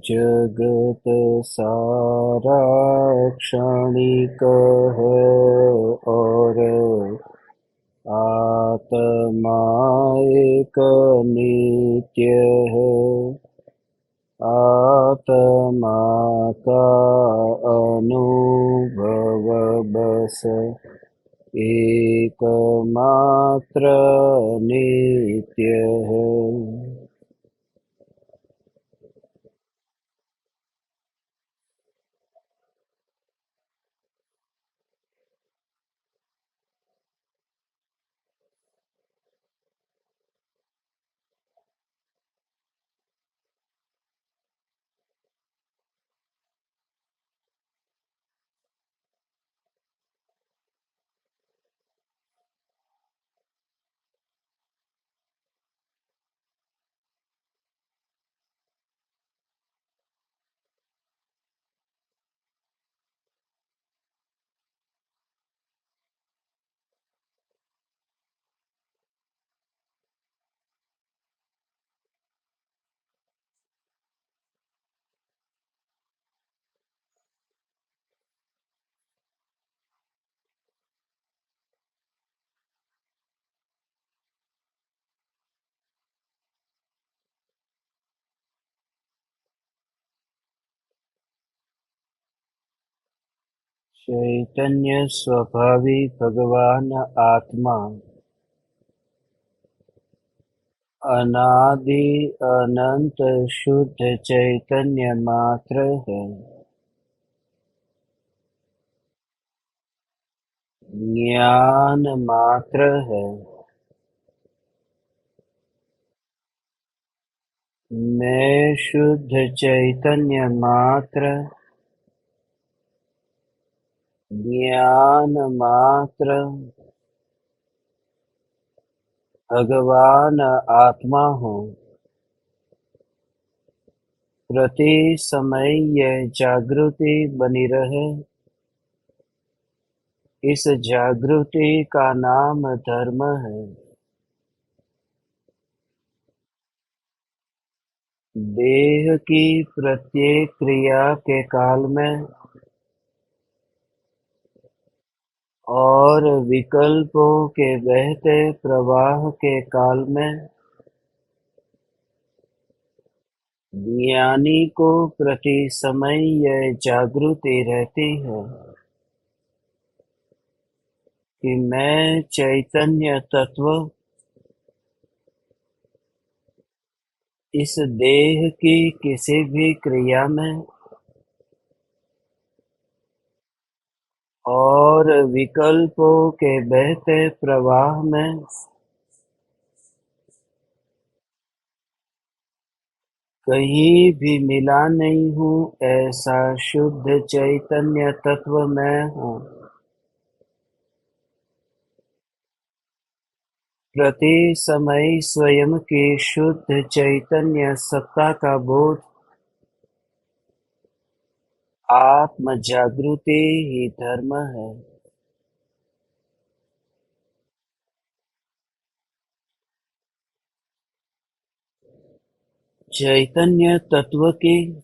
जगत सारा क्षणिक है और आत्मा एक नित्य है। आत्मा का अनुभव बस एकमात्र नित्य है। चैतन्य स्वभावी भगवान आत्मा अनादि अनंत शुद्ध चैतन्य मात्र है। ज्ञान मात्र है। मैं शुद्ध चैतन्य मात्र, ज्ञान मात्र, भगवान आत्मा हूँ। प्रति समय यह जागृति बनी रहे, इस जागृति का नाम धर्म है। देह की प्रत्येक क्रिया के काल में और विकल्पों के बहते प्रवाह के काल में ज्ञानी को प्रति समय यह जागृति रहती है कि मैं चैतन्य तत्व इस देह की किसी भी क्रिया में और विकल्पों के बहते प्रवाह में कहीं भी मिला नहीं हूँ। ऐसा शुद्ध चैतन्य तत्व मैं हूँ। प्रति समय स्वयं की शुद्ध चैतन्य सत्ता का बोध आत्म जागृति ही धर्म है। चैतन्य तत्व की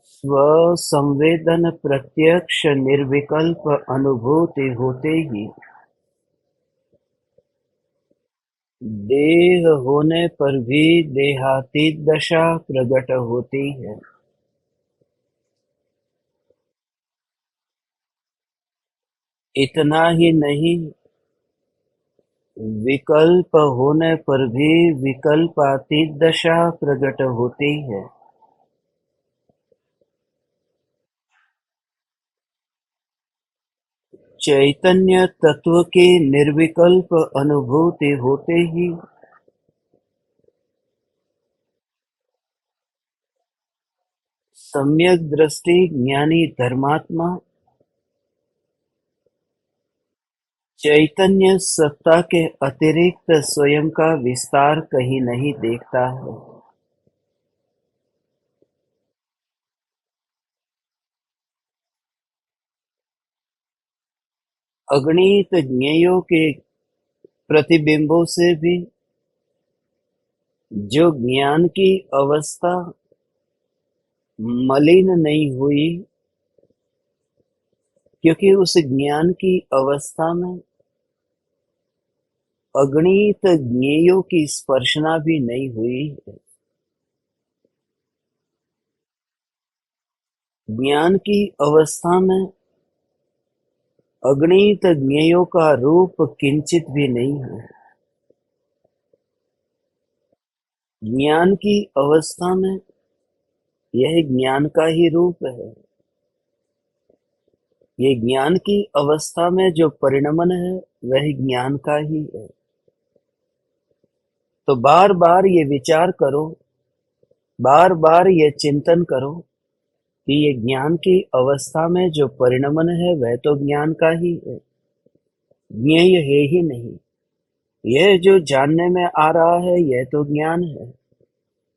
स्व-संवेदन प्रत्यक्ष निर्विकल्प अनुभूति होते ही देह होने पर भी देहातीत दशा प्रकट होती है। इतना ही नहीं, विकल्प होने पर भी विकल्पातीत दशा प्रकट होती है। चैतन्य तत्व की निर्विकल्प अनुभूति होते ही सम्यक दृष्टि ज्ञानी धर्मात्मा चैतन्य सत्ता के अतिरिक्त स्वयं का विस्तार कहीं नहीं देखता है। अगणित ज्ञेयों के प्रतिबिंबों से भी जो ज्ञान की अवस्था मलिन नहीं हुई, क्योंकि उस ज्ञान की अवस्था में अगणित ज्ञेयों की स्पर्शना भी नहीं हुई है। ज्ञान की अवस्था में अगणित ज्ञेयों का रूप किंचित भी नहीं है। ज्ञान की अवस्था में यह ज्ञान का ही रूप है। ये ज्ञान की अवस्था में जो परिणमन है वह ज्ञान का ही है। तो बार बार ये विचार करो, बार बार ये चिंतन करो कि ये ज्ञान की अवस्था में जो परिणमन है वह तो ज्ञान का ही है, ज्ञेय है ही नहीं। यह जो जानने में आ रहा है यह तो ज्ञान है,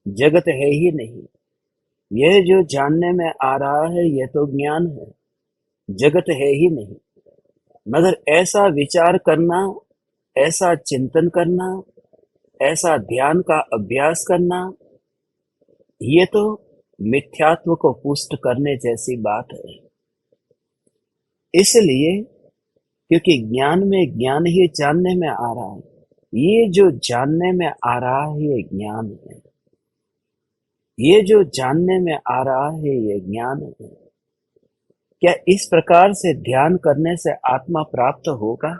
जगत है ही नहीं। यह जो जानने में आ रहा है यह तो ज्ञान है, जगत है ही नहीं। मगर ऐसा विचार करना, ऐसा चिंतन करना, ऐसा ध्यान का अभ्यास करना, ये तो मिथ्यात्व को पुष्ट करने जैसी बात है। इसलिए क्योंकि ज्ञान में ज्ञान ही जानने में आ रहा है, ये जो जानने में आ रहा है ये ज्ञान है। ये जो जानने में आ रहा है ये ज्ञान है। क्या इस प्रकार से ध्यान करने से आत्मा प्राप्त होगा?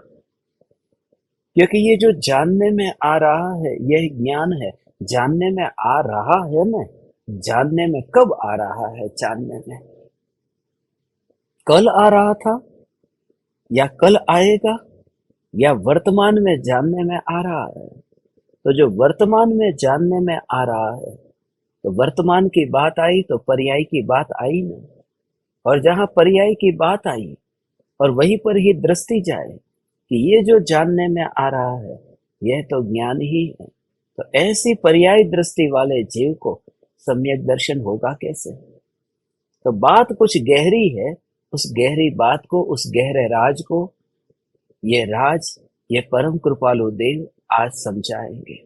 क्योंकि ये जो जानने में आ रहा है यह ज्ञान है। जानने में आ रहा है ना, जानने में कब आ रहा है? जानने में कल आ रहा था या कल आएगा या वर्तमान में जानने में आ रहा है? तो जो वर्तमान में जानने में आ रहा है, तो वर्तमान की बात आई तो पर्याय की बात आई ना। और जहां पर्याय की बात आई और वहीं पर ही दृष्टि जाए कि ये जो जानने में आ रहा है यह तो ज्ञान ही है, तो ऐसी पर्याय दृष्टि वाले जीव को सम्यक दर्शन होगा कैसे? तो बात कुछ गहरी है। उस गहरी बात को, उस गहरे राज को ये राज, ये परम कृपालु देव आज समझाएंगे।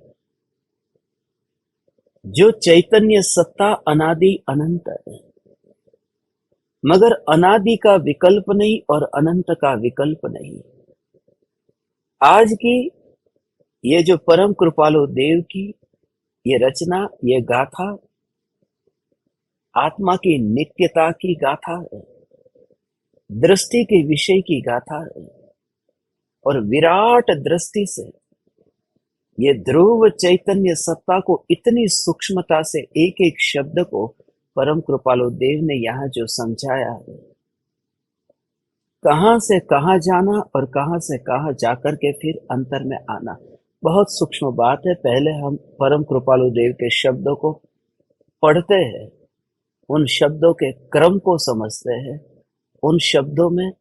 जो चैतन्य सत्ता अनादि अनंत है, मगर अनादि का विकल्प नहीं और अनंत का विकल्प नहीं। आज की ये जो परम कृपालु देव की ये रचना, ये गाथा आत्मा की नित्यता की गाथा है, दृष्टि के विषय की गाथा है। और विराट दृष्टि से ये ध्रुव चैतन्य सत्ता को इतनी सूक्ष्मता से एक एक शब्द को परम कृपालु देव ने यहाँ जो समझाया है, कहां से कहां जाना और कहां से कहां जाकर के फिर अंतर में आना, बहुत सूक्ष्म बात है। पहले हम परम कृपालु देव के शब्दों को पढ़ते हैं, उन शब्दों के क्रम को समझते हैं, उन शब्दों में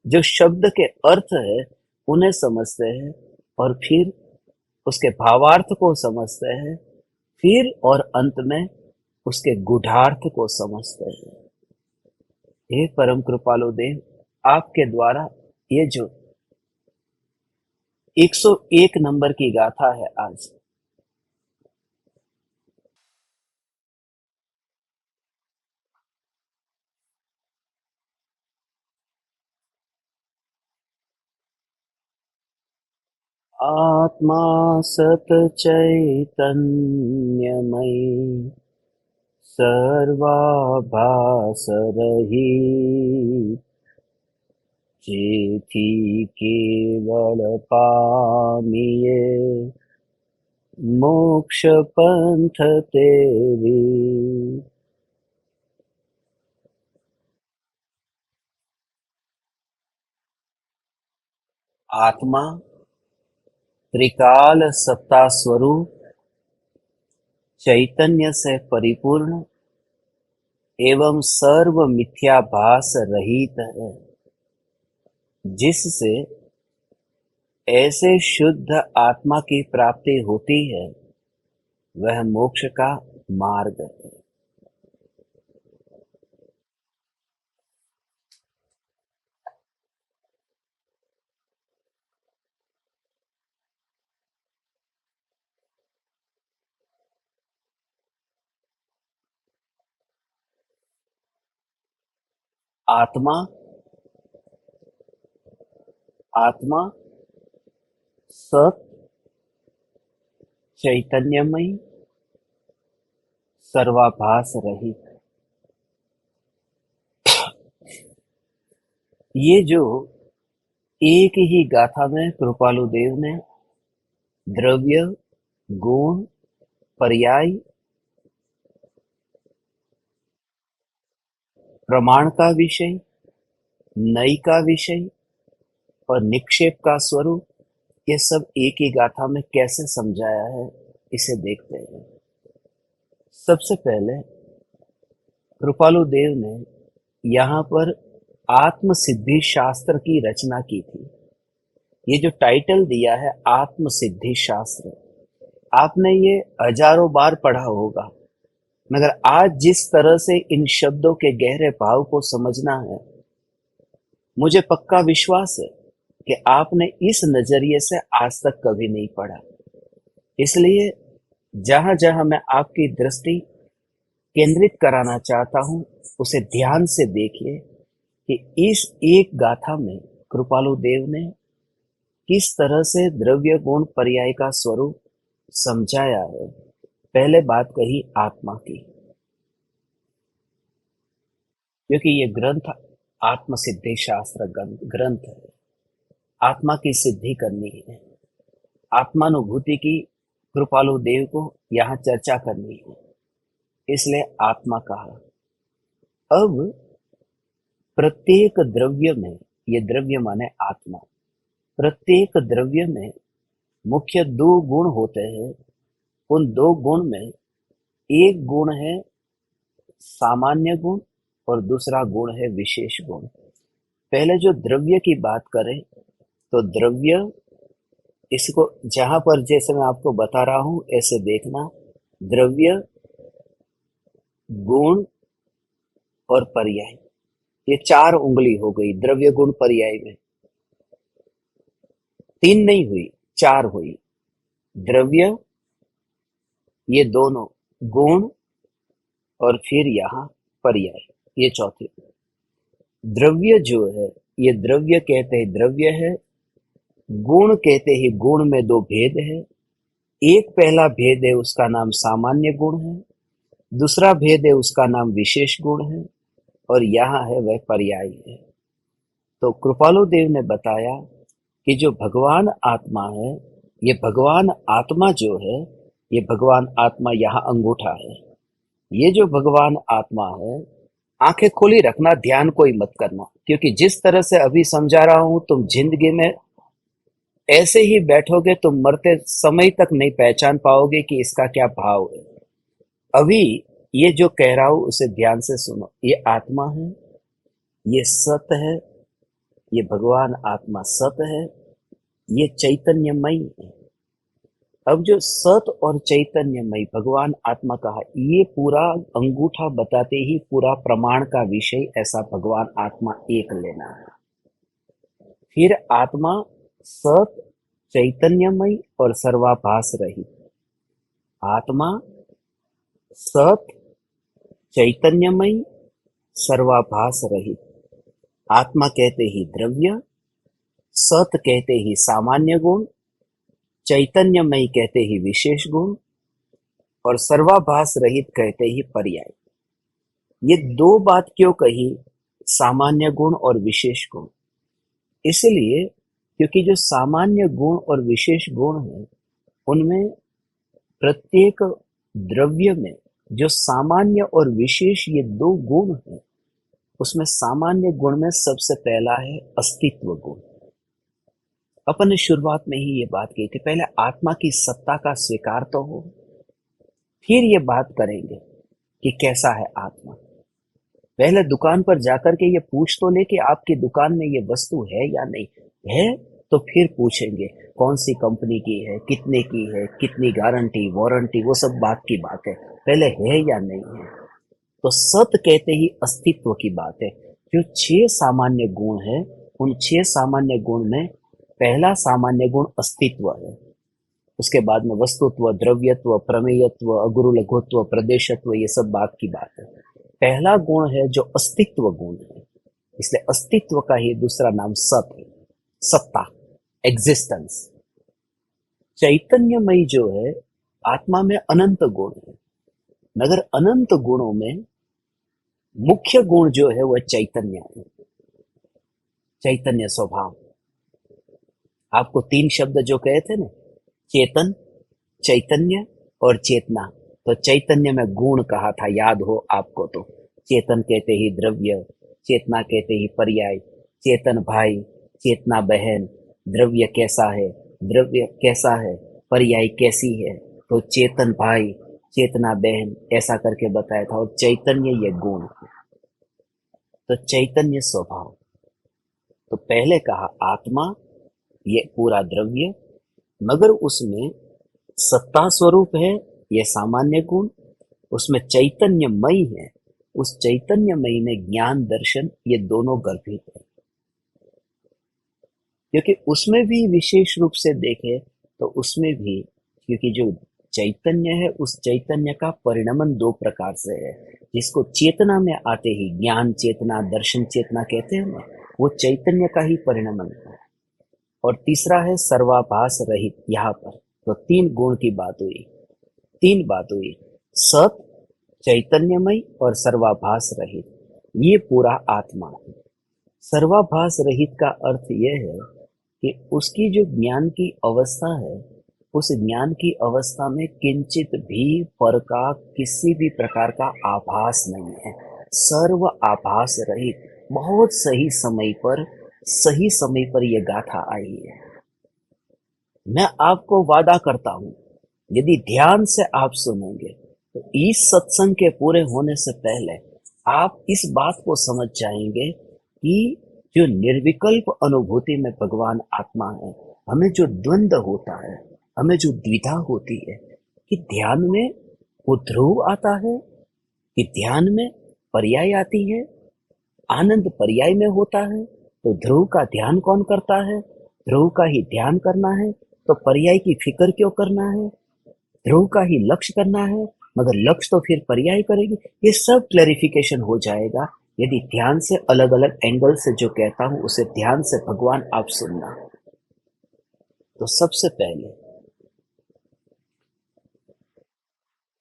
जो शब्द के अर्थ है उन्हें समझते हैं, और फिर उसके भावार्थ को समझते हैं, फिर और अंत में उसके गूढ़ार्थ को समझते हैं। हे परम कृपालु देव, आपके द्वारा ये जो 101 नंबर की गाथा है आज, आत्मा सत चैतन्यमयी सर्वाभास रही, जेथी केवल पामिये मोक्ष पंथ तेरी। आत्मा त्रिकाल सत्ता स्वरूप चैतन्य से परिपूर्ण एवं सर्व मिथ्याभास रहित है, जिससे ऐसे शुद्ध आत्मा की प्राप्ति होती है वह मोक्ष का मार्ग है। आत्मा, आत्मा सत, चैतन्यमयी, सर्वाभास रहित। ये जो एक ही गाथा में कृपालु देव ने द्रव्य, गुण, पर्याय, प्रमाण का विषय, नई का विषय और निक्षेप का स्वरूप, ये सब एक ही गाथा में कैसे समझाया है, इसे देखते हैं। सबसे पहले कृपालु देव ने यहाँ पर आत्म सिद्धि शास्त्र की रचना की थी। ये जो टाइटल दिया है आत्म सिद्धि शास्त्र, आपने ये हजारों बार पढ़ा होगा, मगर आज जिस तरह से इन शब्दों के गहरे भाव को समझना है, मुझे पक्का विश्वास है कि आपने इस नजरिए से आज तक कभी नहीं पढ़ा। इसलिए जहां जहां मैं आपकी दृष्टि केंद्रित कराना चाहता हूं, उसे ध्यान से देखिए कि इस एक गाथा में कृपालु देव ने किस तरह से द्रव्य गुण पर्याय का स्वरूप समझाया है। पहले बात कही आत्मा की, क्योंकि ये ग्रंथ आत्म सिद्धि शास्त्र ग्रंथ है। आत्मा की सिद्धि करनी है, आत्मानुभूति की कृपालु देव को यहाँ चर्चा करनी है, इसलिए आत्मा कहा। अब प्रत्येक द्रव्य में, ये द्रव्य माने आत्मा, प्रत्येक द्रव्य में मुख्य दो गुण होते हैं। उन दो गुण में एक गुण है सामान्य गुण और दूसरा गुण है विशेष गुण। पहले जो द्रव्य की बात करें तो द्रव्य, इसको जहां पर जैसे मैं आपको बता रहा हूं ऐसे देखना, द्रव्य, गुण और पर्याय, ये चार उंगली हो गई द्रव्य गुण पर्याय में। तीन नहीं हुई, चार हुई। द्रव्य, ये दोनों गुण और फिर यहाँ पर्याय, ये चौथी। द्रव्य जो है, ये द्रव्य कहते हैं द्रव्य है, गुण कहते ही गुण में दो भेद है। एक पहला भेद है उसका नाम सामान्य गुण है, दूसरा भेद है उसका नाम विशेष गुण है, और यहाँ है वह पर्याय है। तो कृपालु देव ने बताया कि जो भगवान आत्मा है, ये भगवान आत्मा जो है, ये भगवान आत्मा यहाँ अंगूठा है। ये जो भगवान आत्मा है, आंखें खोली रखना, ध्यान कोई मत करना, क्योंकि जिस तरह से अभी समझा रहा हूं तुम जिंदगी में ऐसे ही बैठोगे, तुम मरते समय तक नहीं पहचान पाओगे कि इसका क्या भाव है। अभी ये जो कह रहा हूं उसे ध्यान से सुनो। ये आत्मा है, ये सत है, ये भगवान आत्मा सत है, ये चैतन्यमयी है। अब जो सत और चैतन्यमयी भगवान आत्मा कहा, ये पूरा अंगूठा बताते ही पूरा प्रमाण का विषय ऐसा भगवान आत्मा एक लेना है। फिर आत्मा सत, चैतन्यमयी और सर्वाभास रहित। आत्मा सत, चैतन्यमयी, सर्वाभास रहित। आत्मा कहते ही द्रव्य, सत कहते ही सामान्य गुण, चैतन्यमयी कहते ही विशेष गुण और सर्वाभास रहित कहते ही पर्याय। ये दो बात क्यों कही, सामान्य गुण और विशेष गुण? इसलिए क्योंकि जो सामान्य गुण और विशेष गुण है, उनमें प्रत्येक द्रव्य में जो सामान्य और विशेष ये दो गुण है, उसमें सामान्य गुण में सबसे पहला है अस्तित्व गुण। अपन ने शुरुआत में ही ये बात की थी, पहले आत्मा की सत्ता का स्वीकार तो हो, फिर ये बात करेंगे कि कैसा है आत्मा। पहले दुकान पर जाकर के ये पूछ तो ले कि आपकी दुकान में ये वस्तु है या नहीं है, तो फिर पूछेंगे कौन सी कंपनी की है, कितने की है, कितनी गारंटी वारंटी, वो सब बात की बात है। पहले है या नहीं है। तो सत कहते ही अस्तित्व की बात है। जो 6 सामान्य गुण है, उन 6 सामान्य गुण में पहला सामान्य गुण अस्तित्व है। उसके बाद में वस्तुत्व, द्रव्यत्व, प्रमेयत्व, अगुरु लघुत्व, प्रदेशत्व, ये सब बात की बात है। पहला गुण है जो अस्तित्व गुण है। इसलिए अस्तित्व का ही दूसरा नाम सत है, सत्ता, एग्जिस्टेंस। चैतन्यमय जो है, आत्मा में अनंत गुण है, मगर अनंत गुणों में मुख्य गुण जो है वह चैतन्य है, चैतन्य स्वभाव। आपको तीन शब्द जो कहे थे ना, चेतन, चैतन्य और चेतना, तो चैतन्य में गुण कहा था, याद हो आपको तो। चेतन कहते ही द्रव्य, चेतना कहते ही पर्याय, चेतन भाई, चेतना बहन, द्रव्य कैसा है, द्रव्य कैसा है, पर्याय कैसी है, तो चेतन भाई, चेतना बहन, ऐसा करके बताया था। और चैतन्य ये गुण, तो चैतन्य स्वभाव। तो पहले कहा आत्मा ये पूरा द्रव्य, मगर उसमें सत्ता स्वरूप है ये सामान्य गुण, उसमें चैतन्यमयी है, उस चैतन्यमयी में ज्ञान दर्शन ये दोनों गर्भित है। क्योंकि उसमें भी विशेष रूप से देखे तो उसमें भी, क्योंकि जो चैतन्य है उस चैतन्य का परिणमन दो प्रकार से है, जिसको चेतना में आते ही ज्ञान चेतना, दर्शन चेतना कहते हैं ना, वो चैतन्य का ही परिणमन है। और तीसरा है सर्वाभास रहित। यहाँ पर तो तीन गुण की बात हुई, तीन बात हुई, सत, चैतन्यमय और सर्वाभास रहित, ये पूरा आत्मा है। सर्वाभास रहित का अर्थ यह है कि उसकी जो ज्ञान की अवस्था है, उस ज्ञान की अवस्था में किंचित भी पर का किसी भी प्रकार का आभास नहीं है, सर्व आभास रहित। बहुत सही समय पर, सही समय पर यह गाथा आई है। मैं आपको वादा करता हूं, यदि ध्यान से आप सुनेंगे तो इस सत्संग के पूरे होने से पहले आप इस बात को समझ जाएंगे कि जो निर्विकल्प अनुभूति में भगवान आत्मा है, हमें जो द्वंद्व होता है, हमें जो द्विधा होती है कि ध्यान में वो ध्रुव आता है कि ध्यान में पर्याय आती है, आनंद पर्याय में होता है, तो ध्रुव का ध्यान कौन करता है? ध्रुव का ही ध्यान करना है, तो पर्याय की फिक्र क्यों करना है? ध्रुव का ही लक्ष्य करना है, मगर लक्ष्य तो फिर पर्याय करेगी। ये सब क्लैरिफिकेशन हो जाएगा यदि ध्यान से, अलग अलग एंगल से जो कहता हूं उसे ध्यान से भगवान आप सुनना। तो सबसे पहले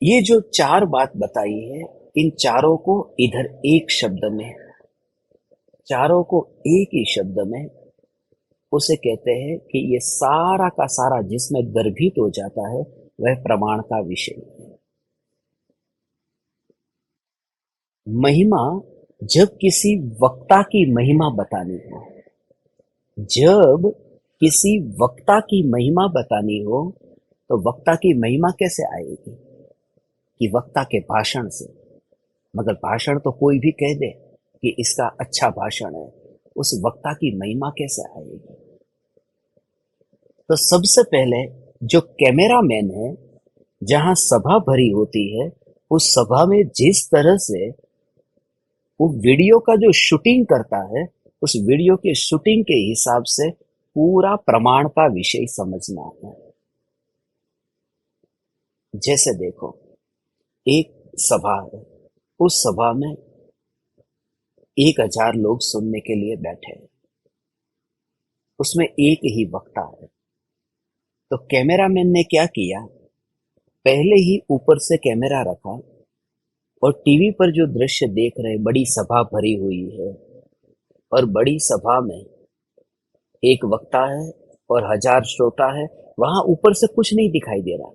ये जो चार बात बताई है, इन चारों को इधर एक शब्द में, चारों को एक ही शब्द में, उसे कहते हैं कि ये सारा का सारा जिसमें गर्भित हो जाता है वह प्रमाण का विषय है। महिमा, जब किसी वक्ता की महिमा बतानी हो, जब किसी वक्ता की महिमा बतानी हो, तो वक्ता की महिमा कैसे आएगी? कि वक्ता के भाषण से। मगर भाषण तो कोई भी कह दे कि इसका अच्छा भाषण है, उस वक्ता की महिमा कैसे आएगी? तो सबसे पहले जो कैमरामैन है, जहां सभा भरी होती है, उस सभा में जिस तरह से वो वीडियो का जो शूटिंग करता है, उस वीडियो के शूटिंग के हिसाब से पूरा प्रमाण का विषय समझना है। जैसे देखो, एक सभा है, उस सभा में 1000 लोग सुनने के लिए बैठे हैं, उसमें एक ही वक्ता है। तो कैमरामैन ने क्या किया, पहले ही ऊपर से कैमरा रखा और टीवी पर जो दृश्य देख रहे, बड़ी सभा भरी हुई है और बड़ी सभा में एक वक्ता है और 1000 श्रोता है, वहां ऊपर से कुछ नहीं दिखाई दे रहा,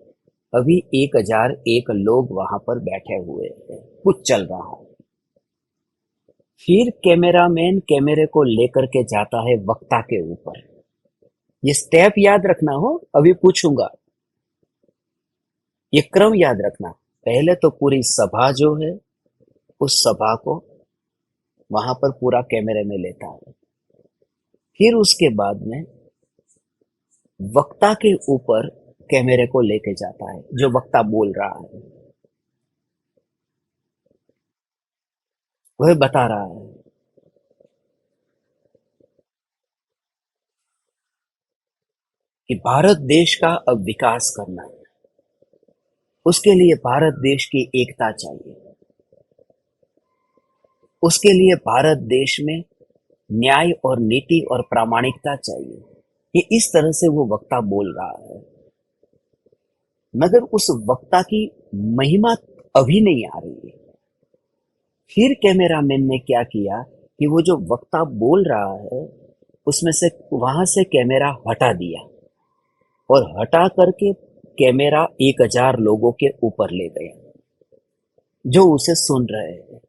अभी 1001 लोग वहां पर बैठे हुए हैं, कुछ चल रहा है। फिर कैमरामैन कैमरे को लेकर के जाता है वक्ता के ऊपर। ये स्टेप याद रखना हो, अभी पूछूंगा, ये क्रम याद रखना। पहले तो पूरी सभा जो है, उस सभा को वहां पर पूरा कैमरे में लेता है, फिर उसके बाद में वक्ता के ऊपर कैमरे को लेके जाता है, जो वक्ता बोल रहा है वह बता रहा है कि भारत देश का अब विकास करना है, उसके लिए भारत देश की एकता चाहिए, उसके लिए भारत देश में न्याय और नीति और प्रामाणिकता चाहिए। ये इस तरह से वो वक्ता बोल रहा है, मगर उस वक्ता की महिमा अभी नहीं आ रही है। फिर कैमरामैन ने क्या किया कि वो जो वक्ता बोल रहा है उसमें से वहां से कैमरा हटा दिया और हटा करके कैमरा 1000 लोगों के ऊपर ले गया जो उसे सुन रहे हैं।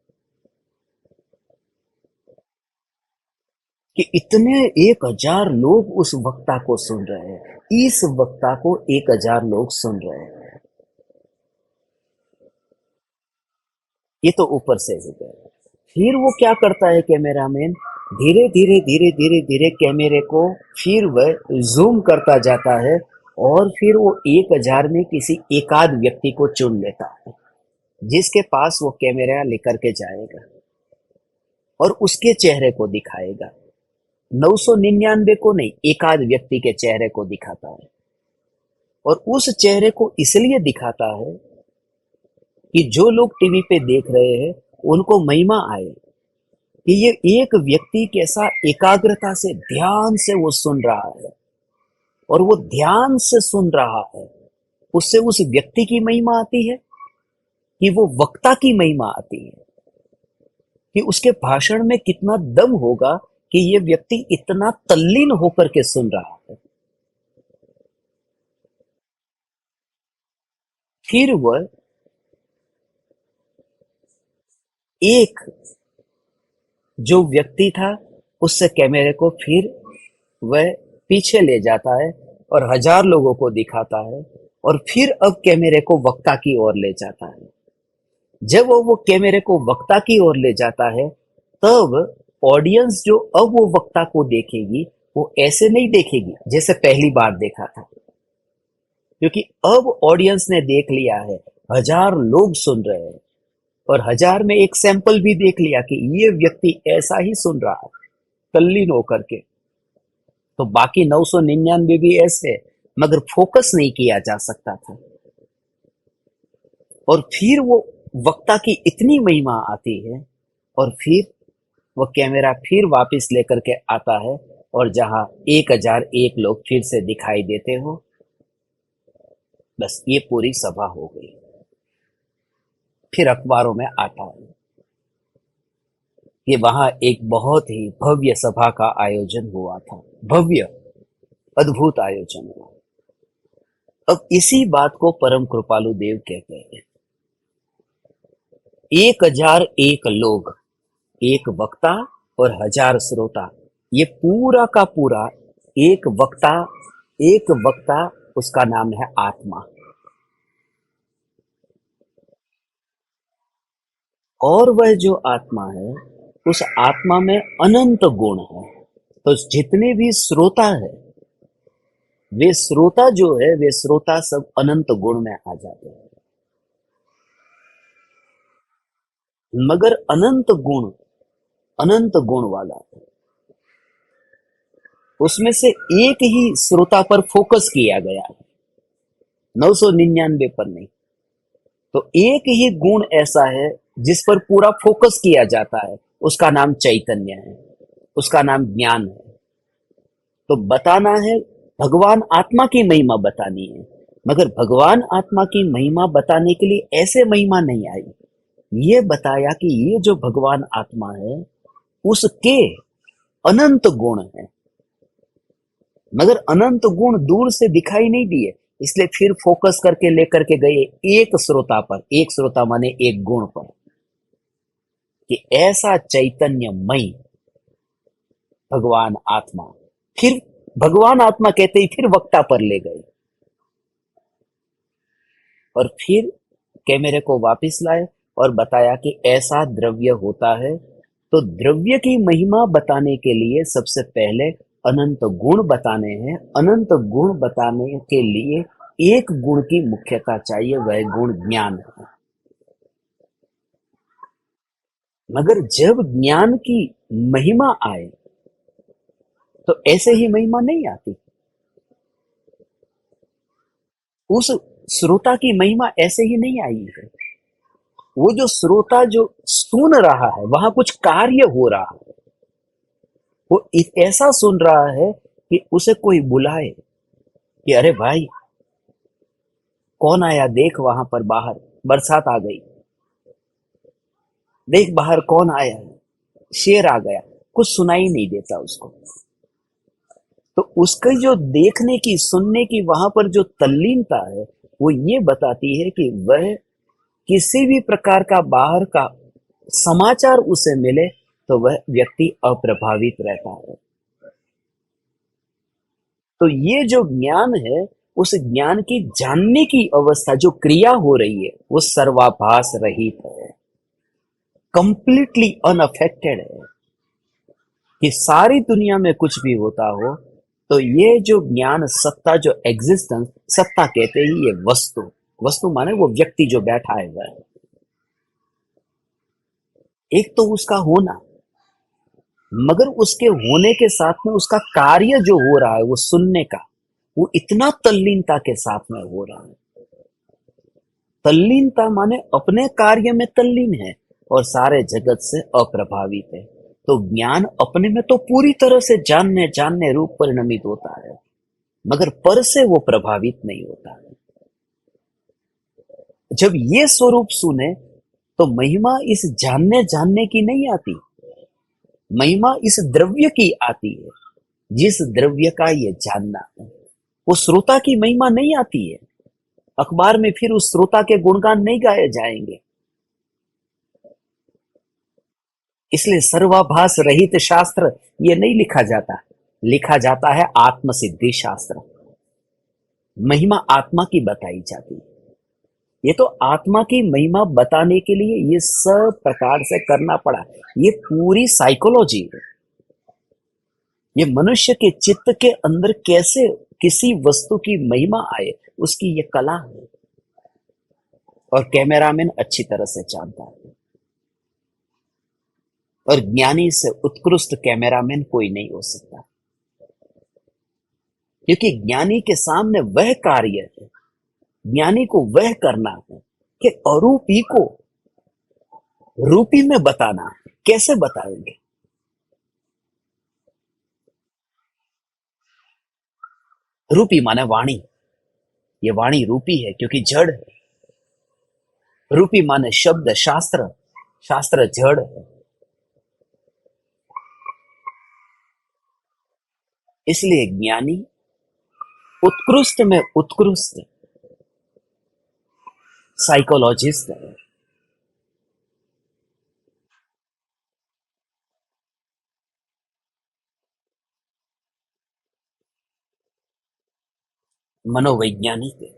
कि इतने 1000 लोग उस वक्ता को सुन रहे हैं, इस वक्ता को 1000 लोग सुन रहे हैं। ये तो ऊपर से हो गया। फिर वो क्या करता है कैमरामैन, धीरे धीरे धीरे धीरे धीरे कैमरे को फिर वह जूम करता जाता है और फिर वो 1000 में किसी एकाध व्यक्ति को चुन लेता है जिसके पास वो कैमरा लेकर के जाएगा और उसके चेहरे को दिखाएगा। 999 को नहीं, एकाध व्यक्ति के चेहरे को दिखाता है। और उस चेहरे को इसलिए दिखाता है कि जो लोग टीवी पे देख रहे हैं उनको महिमा आए कि ये एक व्यक्ति कैसा एकाग्रता से ध्यान से वो सुन रहा है और वो ध्यान से सुन रहा है। उससे उस व्यक्ति की महिमा आती है कि वो वक्ता की महिमा आती है कि उसके भाषण में कितना दम होगा कि ये व्यक्ति इतना तल्लीन होकर के सुन रहा है। फिर वह एक जो व्यक्ति था उससे कैमरे को फिर वह पीछे ले जाता है और 1000 लोगों को दिखाता है और फिर अब कैमरे को वक्ता की ओर ले जाता है। जब वो कैमरे को वक्ता की ओर ले जाता है तब ऑडियंस जो अब वो वक्ता को देखेगी वो ऐसे नहीं देखेगी जैसे पहली बार देखा था, क्योंकि अब ऑडियंस ने देख लिया है, 1000 लोग सुन रहे हैं और 1000 में एक सैंपल भी देख लिया कि ये व्यक्ति ऐसा ही सुन रहा है तल्लीन होकर के। तो बाकी 999 भी ऐसे, मगर फोकस नहीं किया जा सकता था। और फिर वो वक्ता की इतनी महिमा आती है और फिर वो कैमरा फिर वापस लेकर के आता है और जहां 1001 लोग फिर से दिखाई देते हो, बस ये पूरी सभा हो गई। फिर अखबारों में आता है कि वहां एक बहुत ही भव्य सभा का आयोजन हुआ था, भव्य अद्भुत आयोजन हुआ। अब इसी बात को परम कृपालु देव कहते हैं। 1001 लोग, एक वक्ता और 1000 श्रोता, ये पूरा का पूरा एक वक्ता, उसका नाम है आत्मा। और वह जो आत्मा है उस आत्मा में अनंत गुण है। तो जितने भी श्रोता है वे श्रोता जो है वे श्रोता सब अनंत गुण में आ जाते हैं। मगर अनंत गुण वाला उसमें से एक ही श्रोता पर फोकस किया गया है, 999 पर नहीं। तो एक ही गुण ऐसा है जिस पर पूरा फोकस किया जाता है, उसका नाम चैतन्य है, उसका नाम ज्ञान है। तो बताना है, भगवान आत्मा की महिमा बतानी है, मगर भगवान आत्मा की महिमा बताने के लिए ऐसे महिमा नहीं आई। ये बताया कि ये जो भगवान आत्मा है उसके अनंत गुण है, मगर अनंत गुण दूर से दिखाई नहीं दिए, इसलिए फिर फोकस करके लेकर के गए एक श्रोता पर, एक श्रोता माने एक गुण पर, कि ऐसा चैतन्यमय भगवान आत्मा। फिर भगवान आत्मा कहते ही फिर वक्ता पर ले गए और फिर कैमरे को वापस लाए और बताया कि ऐसा द्रव्य होता है। तो द्रव्य की महिमा बताने के लिए सबसे पहले अनंत गुण बताने हैं। अनंत गुण बताने के लिए एक गुण की मुख्यता चाहिए, वह गुण ज्ञान है। मगर जब ज्ञान की महिमा आए तो ऐसे ही महिमा नहीं आती। उस श्रोता की महिमा ऐसे ही नहीं आई है। वो जो श्रोता जो सुन रहा है वहां कुछ कार्य हो रहा है, वो ऐसा सुन रहा है कि उसे कोई बुलाए कि अरे भाई, कौन आया, देख वहां पर बाहर बरसात आ गई, देख बाहर कौन आया है, शेर आ गया। कुछ सुनाई नहीं देता उसको। तो उसकी जो देखने की, सुनने की वहां पर जो तल्लीनता है, वो ये बताती है कि वह किसी भी प्रकार का बाहर का समाचार उसे मिले तो वह व्यक्ति अप्रभावित रहता है। तो ये जो ज्ञान है, उस ज्ञान की जानने की अवस्था, जो क्रिया हो रही है, वो सर्वाभास रहित है, कंप्लीटली अनअफेक्टेड है। कि सारी दुनिया में कुछ भी होता हो, तो ये जो ज्ञान सत्ता, जो एग्जिस्टेंस, सत्ता कहते ही ये वस्तु, वस्तु माने वो व्यक्ति जो बैठा है वह, एक तो उसका होना, मगर उसके होने के साथ में उसका कार्य जो हो रहा है वो सुनने का, वो इतना तल्लीनता के साथ में हो रहा है। तल्लीनता माने अपने कार्य में तल्लीन है और सारे जगत से अप्रभावित है। तो ज्ञान अपने में तो पूरी तरह से जानने जानने रूप परिणमित होता है, मगर पर से वो प्रभावित नहीं होता है। जब ये स्वरूप सुने तो महिमा इस जानने जानने की नहीं आती, महिमा इस द्रव्य की आती है, जिस द्रव्य का ये जानना है। वो श्रोता की महिमा नहीं आती है। अखबार में फिर उस श्रोता के गुणगान नहीं गाए जाएंगे। इसलिए सर्वाभास रहित शास्त्र ये नहीं लिखा जाता, लिखा जाता है आत्मसिद्धि शास्त्र। महिमा आत्मा की बताई जाती है। ये तो आत्मा की महिमा बताने के लिए ये सब प्रकार से करना पड़ा। ये पूरी साइकोलॉजी है। ये मनुष्य के चित्त के अंदर कैसे किसी वस्तु की महिमा आए, उसकी ये कला है। और कैमरामैन अच्छी तरह से जानता है। और ज्ञानी से उत्कृष्ट कैमरामैन कोई नहीं हो सकता, क्योंकि ज्ञानी के सामने वह कार्य है, ज्ञानी को वह करना है कि अरूपी को रूपी में बताना है। कैसे बताएंगे? रूपी माने वाणी। ये वाणी रूपी है क्योंकि जड़ है। रूपी माने शब्द, शास्त्र, शास्त्र जड़ है। इसलिए ज्ञानी उत्कृष्ट में उत्कृष्ट साइकोलॉजिस्ट है। मनोवैज्ञानिक है।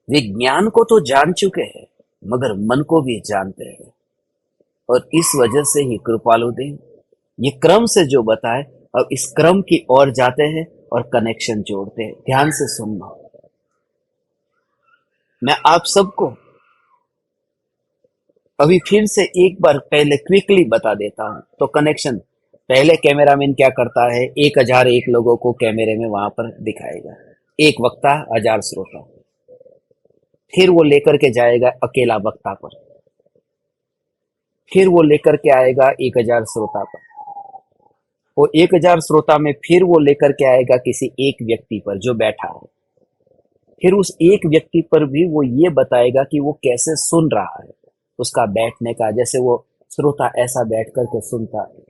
वे ज्ञान को तो जान चुके हैं, मगर मन को भी जानते हैं। और इस वजह से ही कृपालु देव ये क्रम से जो बताए, अब इस क्रम की ओर जाते हैं और कनेक्शन जोड़ते हैं। ध्यान से सुनना। मैं आप सबको अभी फिर से एक बार पहले क्विकली बता देता हूं तो कनेक्शन। पहले कैमरामैन क्या करता है, 1001 लोगों को कैमरे में वहां पर दिखाएगा, एक वक्ता 1000 श्रोता। फिर वो लेकर के जाएगा अकेला वक्ता पर, फिर वो लेकर के आएगा 1000 श्रोता पर, वो 1000 श्रोता में फिर वो लेकर के आएगा किसी एक व्यक्ति पर जो बैठा है। फिर उस एक व्यक्ति पर भी वो ये बताएगा कि वो कैसे सुन रहा है, उसका बैठने का, जैसे वो श्रोता ऐसा बैठ करके सुनता है।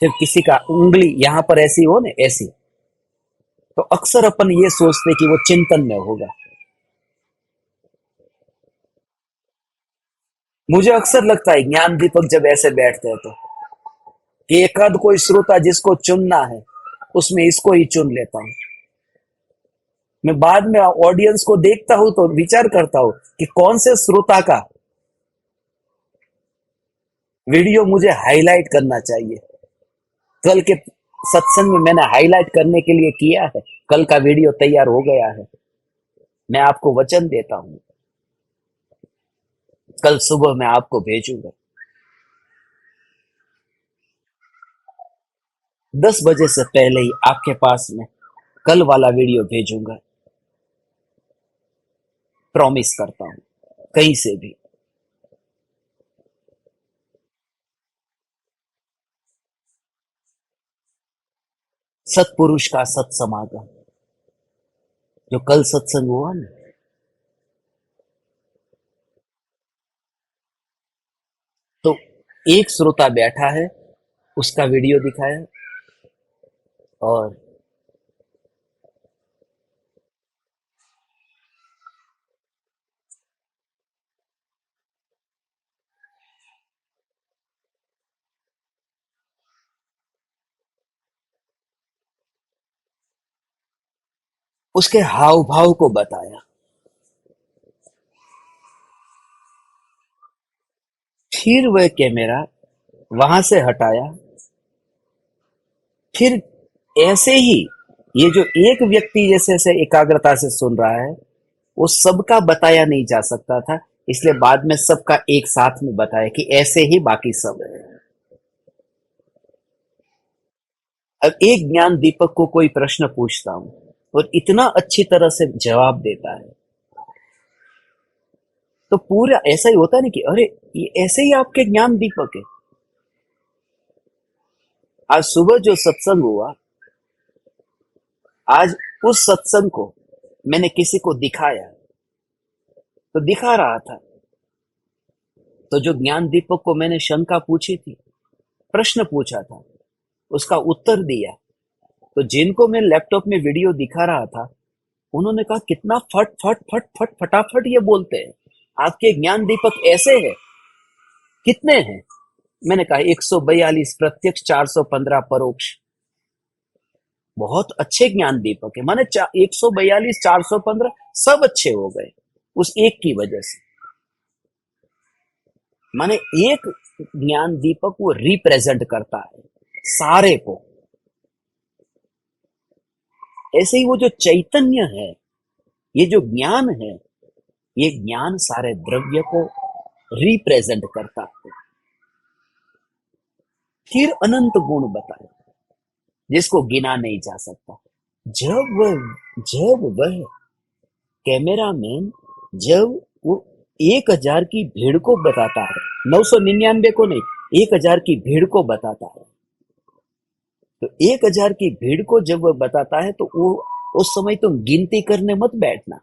जब किसी का उंगली यहां पर ऐसी हो ना, ऐसी, तो अक्सर अपन ये सोचते कि वो चिंतन में होगा। मुझे अक्सर लगता है ज्ञान दीपक जब ऐसे बैठते हैं तो कि एक आध कोई श्रोता जिसको चुनना है उसमें इसको ही चुन लेता हूं। मैं बाद में ऑडियंस को देखता हूं तो विचार करता हूं कि कौन से श्रोता का वीडियो मुझे हाईलाइट करना चाहिए। कल के सत्संग में मैंने हाईलाइट करने के लिए किया है, कल का वीडियो तैयार हो गया है। मैं आपको वचन देता हूं, कल सुबह मैं आपको भेजूंगा। 10 बजे से पहले ही आपके पास में कल वाला वीडियो भेजूंगा, प्रॉमिस करता हूं, कहीं से भी। सत्पुरुष का सत्समागम, जो कल सत्संग हुआ ना, तो एक श्रोता बैठा है, उसका वीडियो दिखाया, और उसके हाव भाव को बताया। फिर वह कैमरा वहां से हटाया। फिर ऐसे ही ये जो एक व्यक्ति जैसे ऐसे एकाग्रता से सुन रहा है, वो सबका बताया नहीं जा सकता था, इसलिए बाद में सबका एक साथ में बताया कि ऐसे ही बाकी सब है। अब एक ज्ञान दीपक को कोई प्रश्न पूछता हूं और इतना अच्छी तरह से जवाब देता है, तो पूरा ऐसा ही होता है ना कि अरे, ये ऐसे ही आपके ज्ञान दीपक है। आज सुबह जो सत्संग हुआ, आज उस सत्संग को मैंने किसी को दिखाया, तो दिखा रहा था, तो जो ज्ञान दीपक को मैंने शंका पूछी थी, प्रश्न पूछा था, उसका उत्तर दिया, तो जिनको मैं लैपटॉप में वीडियो दिखा रहा था, उन्होंने कहा कितना फट फट फट फट फटाफट ये बोलते हैं, आपके ज्ञान दीपक ऐसे हैं। कितने हैं? मैंने कहा 142 प्रत्यक्ष, 415 परोक्ष। बहुत अच्छे ज्ञान दीपक है, माने 142, 415 सब अच्छे हो गए उस एक की वजह से। माने एक ज्ञान दीपक वो रिप्रेजेंट करता है सारे को। ऐसे ही वो जो चैतन्य है, ये जो ज्ञान है, ये ज्ञान सारे द्रव्य को रिप्रेजेंट करता है। फिर अनंत गुण बताए, जिसको गिना नहीं जा सकता। जब वह कैमरामैन, जब वो 1,000 की भीड़ को बताता है, 999 को नहीं, 1,000 की भीड़ को बताता है, तो 1,000 की भीड़ को जब वह बताता है, तो वो उस समय तुम गिनती करने मत बैठना।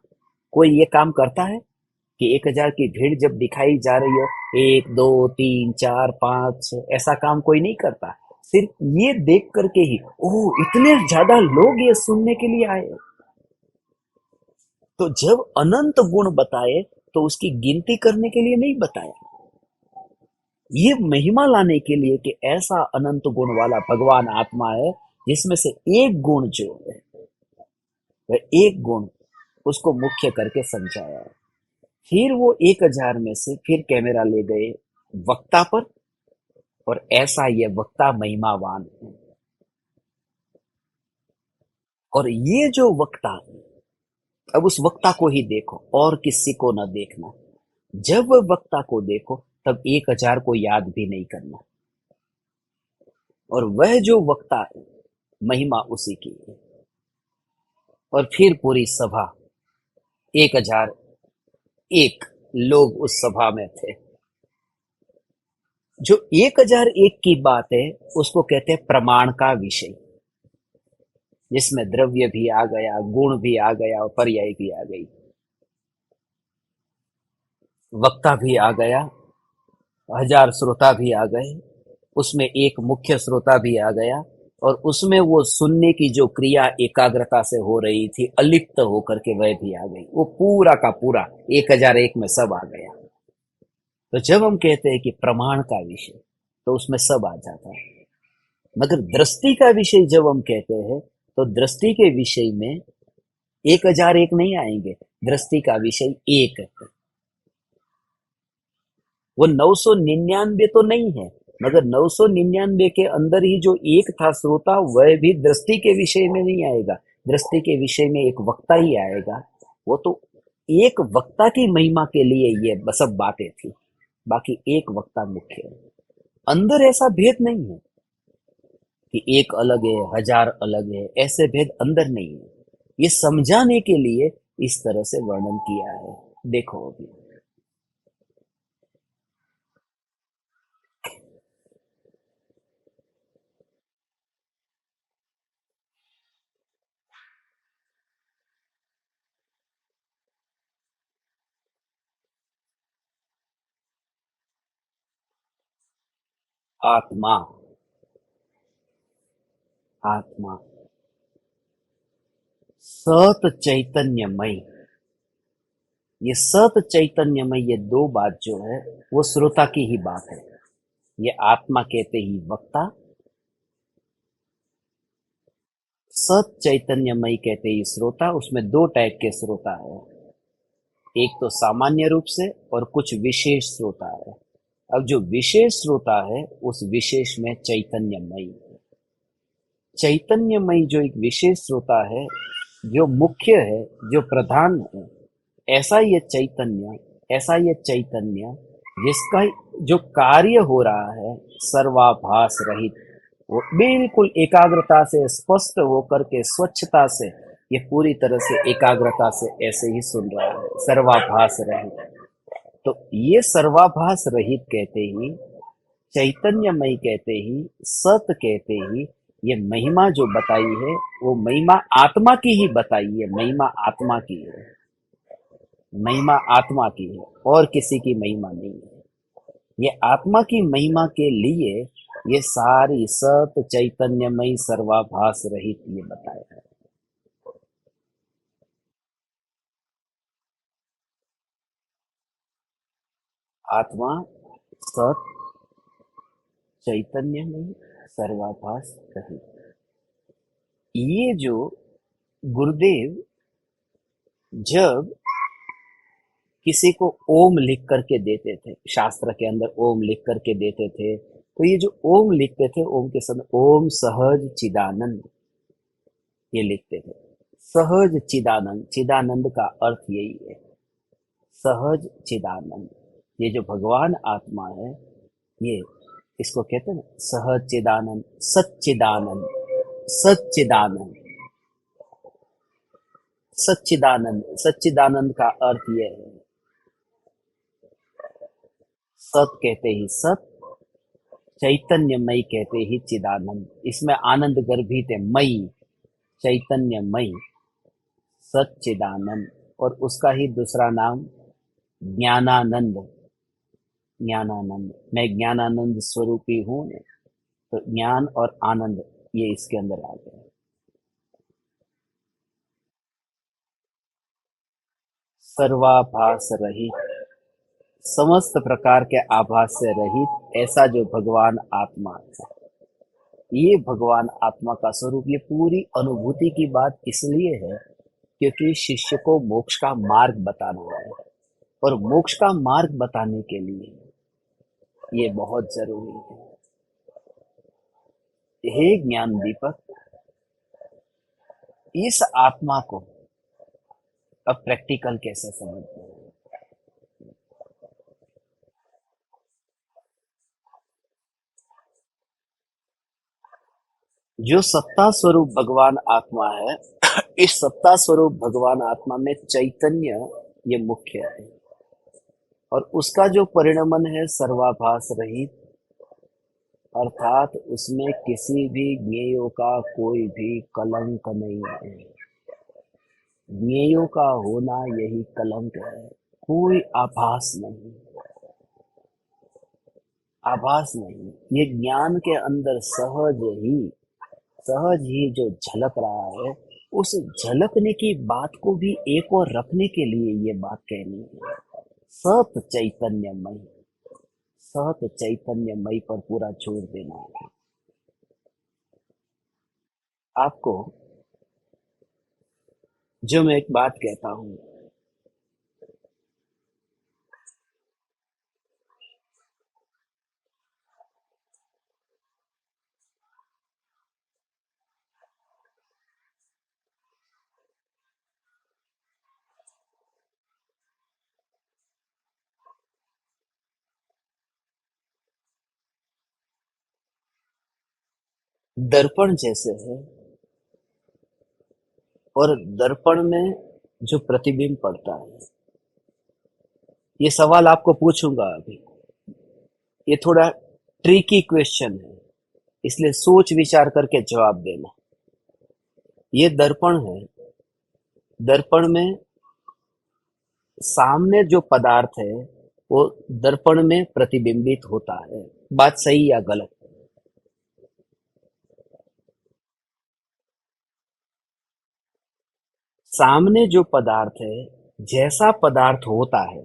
कोई ये काम करता है कि 1,000 की भीड़ जब दिखाई जा रही हो, 1, 2, 3, 4, 5, ऐसा काम कोई नहीं करता। सिर्फ ये देख करके ही, ओह इतने ज्यादा लोग ये सुनने के लिए आए। तो जब अनंत गुण बताए, तो उसकी गिनती करने के लिए नहीं बताया, ये महिमा लाने के लिए कि ऐसा अनंत गुण वाला भगवान आत्मा है, जिसमें से एक गुण जो है, वह एक गुण उसको मुख्य करके समझाया है। फिर वो 1,000 में से फिर कैमरा ले गए वक्ता पर, और ऐसा ये वक्ता महिमावान है। और ये जो वक्ता है, अब उस वक्ता को ही देखो और किसी को न देखना। जब वह वक्ता को देखो, तब 1,000 को याद भी नहीं करना। और वह जो वक्ता है, महिमा उसी की है। और फिर पूरी सभा, 1,001 लोग उस सभा में थे। जो 1,001 की बात है, उसको कहते हैं प्रमाण का विषय, जिसमें द्रव्य भी आ गया, गुण भी आ गया और पर्याय भी आ गई, वक्ता भी आ गया, 1,000 श्रोता भी आ गए, उसमें एक मुख्य श्रोता भी आ गया, और उसमें वो सुनने की जो क्रिया एकाग्रता से हो रही थी, अलिप्त होकर के वह भी आ गई। वो पूरा का पूरा 1,001 में सब आ गया। तो जब हम कहते हैं कि प्रमाण का विषय, तो उसमें सब आ जाता है। मगर दृष्टि का विषय जब हम कहते हैं, तो दृष्टि के विषय में 1,001 नहीं आएंगे। दृष्टि का विषय एक है, वो 999 तो नहीं है, मगर 999 के अंदर ही जो एक था श्रोता, वह भी दृष्टि के विषय में नहीं आएगा। दृष्टि के विषय में एक वक्ता ही आएगा। वो तो एक वक्ता की महिमा के लिए ये सब बातें थी, बाकी एक वक्ता मुख्य है। अंदर ऐसा भेद नहीं है कि एक अलग है, 1,000 अलग है, ऐसे भेद अंदर नहीं है। ये समझाने के लिए इस तरह से वर्णन किया है। देखो अभी, आत्मा, आत्मा, सत चैतन्यमय। ये सत चैतन्यमय, ये दो बात जो है वो श्रोता की ही बात है। ये आत्मा कहते ही वक्ता, सत चैतन्यमय कहते ही श्रोता। उसमें दो टाइप के श्रोता है, एक तो सामान्य रूप से और कुछ विशेष श्रोता है। अब जो विशेष श्रोता है उस विशेष में चैतन्यमयी, चैतन्यमयी जो एक विशेष श्रोता है, जो मुख्य है, जो प्रधान है, ऐसा ये चैतन्य, ऐसा ये चैतन्य जिसका जो कार्य हो रहा है सर्वाभास रहित, वो बिल्कुल एकाग्रता से स्पष्ट होकर के स्वच्छता से, ये पूरी तरह से एकाग्रता से ऐसे ही सुन रहा है, सर्वाभास रहित। तो ये सर्वाभास रहित कहते ही, चैतन्यमय कहते ही, सत कहते ही, ये महिमा जो बताई है वो महिमा आत्मा की ही बताई है। महिमा आत्मा की है, महिमा आत्मा की है, और किसी की महिमा नहीं है। ये आत्मा की महिमा के लिए ये सारी सत चैतन्यमयी सर्वाभास रहित ये बताया है। आत्मा सत चैतन्यमयी सर्वाभास रहित। ये जो गुरुदेव जब किसी को ओम लिख करके देते थे, शास्त्र के अंदर ओम लिख करके देते थे, तो ये जो ओम लिखते थे, ओम के समय ओम सहज चिदानंद ये लिखते थे। सहज चिदानंद, चिदानंद का अर्थ यही है, सहज चिदानंद। ये जो भगवान आत्मा है, ये इसको कहते हैं ना सहज चिदानंद, सच्चिदानंद, सच्चिदानंद, सच्चिदानंद। सच्चिदानंद का अर्थ यह है, सत कहते ही सत, चैतन्यमय कहते ही चिदानंद। इसमें आनंद गर्भित है, मई, चैतन्यमय, सच्चिदानंद। और उसका ही दूसरा नाम ज्ञानानंद, ज्ञानानंद। मैं ज्ञानानंद स्वरूपी हूं, तो ज्ञान और आनंद ये इसके अंदर आ गए। सर्वाभास रहित, समस्त प्रकार के आभास से रहित, ऐसा जो भगवान आत्मा है, ये भगवान आत्मा का स्वरूप। ये पूरी अनुभूति की बात इसलिए है क्योंकि शिष्य को मोक्ष का मार्ग बताना है, और मोक्ष का मार्ग बताने के लिए ये बहुत जरूरी है। हे ज्ञान दीपक, इस आत्मा को अब प्रैक्टिकल कैसे समझते हैं? जो सत्ता स्वरूप भगवान आत्मा है, इस सत्ता स्वरूप भगवान आत्मा में चैतन्य ये मुख्य है, और उसका जो परिणमन है सर्वाभास रहित, अर्थात उसमें किसी भी ज्ञेयों का कोई भी कलंक नहीं है। ज्ञेयों का होना यही कलंक है, कोई आभास नहीं, आभास नहीं। ये ज्ञान के अंदर सहज ही जो झलक रहा है, उस झलकने की बात को भी एक और रखने के लिए ये बात कहनी है। सत चैतन्यमय, सत चैतन्यमय पर पूरा जोर देना है आपको। जो मैं एक बात कहता हूं, दर्पण जैसे है, और दर्पण में जो प्रतिबिंब पड़ता है, ये सवाल आपको पूछूंगा अभी, ये थोड़ा ट्रिकी क्वेश्चन है, इसलिए सोच विचार करके जवाब देना। ये दर्पण है, दर्पण में सामने जो पदार्थ है वो दर्पण में प्रतिबिंबित होता है, बात सही या गलत? सामने जो पदार्थ है, जैसा पदार्थ होता है,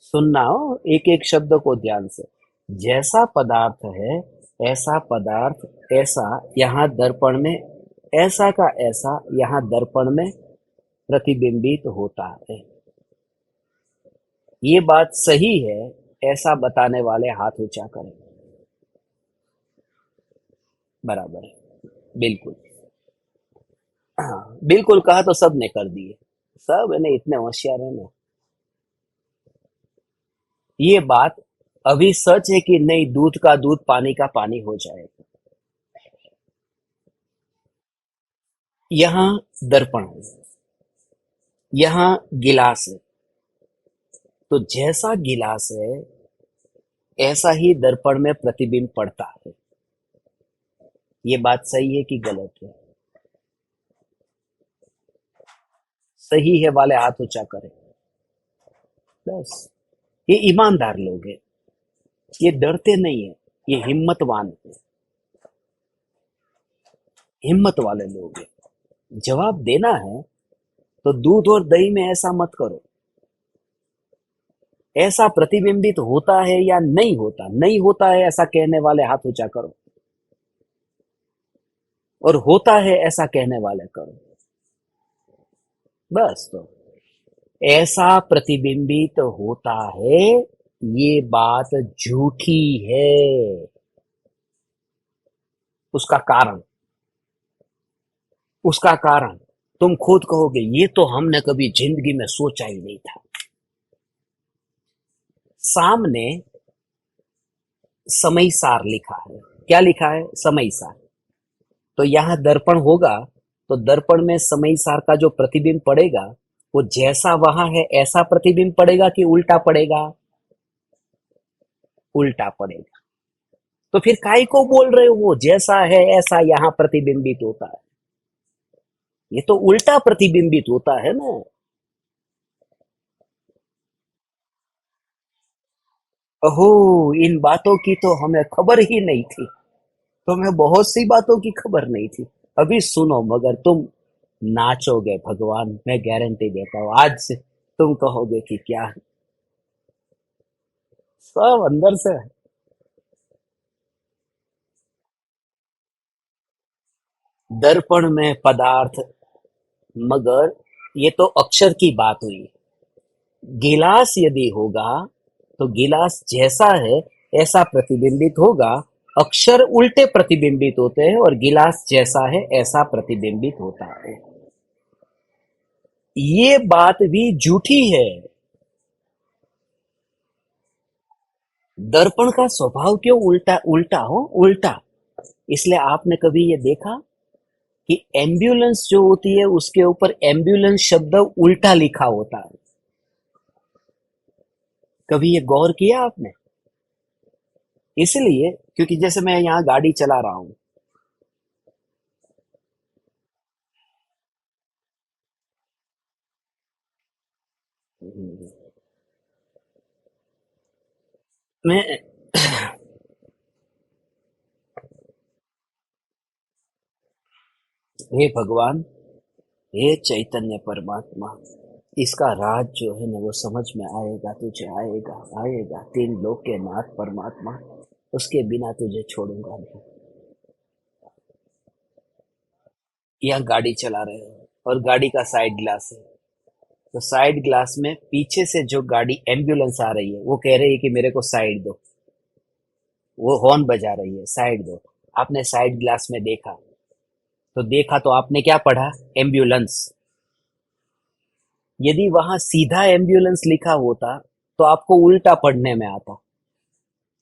सुनना हो एक एक शब्द को ध्यान से। जैसा पदार्थ है, ऐसा पदार्थ, ऐसा यहाँ दर्पण में, ऐसा का ऐसा यहाँ दर्पण में प्रतिबिंबित होता है। ये बात सही है, ऐसा बताने वाले हाथ ऊंचा करें। बराबर है, बिल्कुल। हाँ, बिल्कुल कहा तो सब ने कर दिए। सब है ना, इतने होशियार है ना। ये बात अभी सच है कि नहीं, दूध का दूध पानी का पानी हो जाएगा। यहाँ दर्पण है, यहाँ गिलास है, तो जैसा गिलास है ऐसा ही दर्पण में प्रतिबिंब पड़ता है। ये बात सही है कि गलत है? सही है वाले हाथ ऊंचा करें। बस, ये ईमानदार लोग हैं, ये डरते नहीं है, ये हिम्मतवान है, हिम्मत वाले लोग हैं। जवाब देना है तो दूध और दही में ऐसा मत करो। ऐसा प्रतिबिंबित होता है या नहीं होता? नहीं होता है ऐसा कहने वाले हाथ ऊंचा करो, और होता है ऐसा कहने वाले करो। बस, तो ऐसा प्रतिबिंबित होता है, ये बात झूठी है। उसका कारण, उसका कारण तुम खुद कहोगे ये तो हमने कभी जिंदगी में सोचा ही नहीं था। सामने समय सार लिखा है। क्या लिखा है? समय सार। तो यहां दर्पण होगा, तो दर्पण में समय सार का जो प्रतिबिंब पड़ेगा, वो जैसा वहां है ऐसा प्रतिबिंब पड़ेगा कि उल्टा पड़ेगा? उल्टा पड़ेगा। तो फिर काय को बोल रहे हो वो जैसा है ऐसा यहां प्रतिबिंबित होता है? ये तो उल्टा प्रतिबिंबित होता है ना। ओहो, इन बातों की तो हमें खबर ही नहीं थी। तुम्हें बहुत सी बातों की खबर नहीं थी। अभी सुनो, मगर तुम नाचोगे भगवान, मैं गारंटी देता हूँ। आज से तुम कहोगे कि क्या, सब अंदर से। दर्पण में पदार्थ, मगर ये तो अक्षर की बात हुई। गिलास यदि होगा तो गिलास जैसा है ऐसा प्रतिबिंबित होगा। अक्षर उल्टे प्रतिबिंबित होते हैं और गिलास जैसा है ऐसा प्रतिबिंबित होता है। ये बात भी झूठी है। दर्पण का स्वभाव क्यों उल्टा उल्टा हो? उल्टा इसलिए, आपने कभी ये देखा कि एम्बुलेंस जो होती है उसके ऊपर एम्बुलेंस शब्द उल्टा लिखा होता है? कभी ये गौर किया आपने? इसलिए क्योंकि जैसे मैं यहाँ गाड़ी चला रहा हूँ, मैं, हे भगवान, हे चैतन्य परमात्मा, इसका राज जो है ना वो समझ में आएगा, तुझे आएगा, आएगा। तीन लोक के नाथ परमात्मा, उसके बिना तुझे छोड़ूंगा नहीं। यहाँ गाड़ी चला रहे हो और गाड़ी का साइड ग्लास है, तो साइड ग्लास में पीछे से जो गाड़ी एम्बुलेंस आ रही है वो कह रही है कि मेरे को साइड दो। वो हॉर्न बजा रही है, साइड दो। आपने साइड ग्लास में देखा, तो देखा तो आपने क्या पढ़ा? एम्बुलेंस। यदि वहां सीधा एम्बुलेंस लिखा होता तो आपको उल्टा पढ़ने में आता,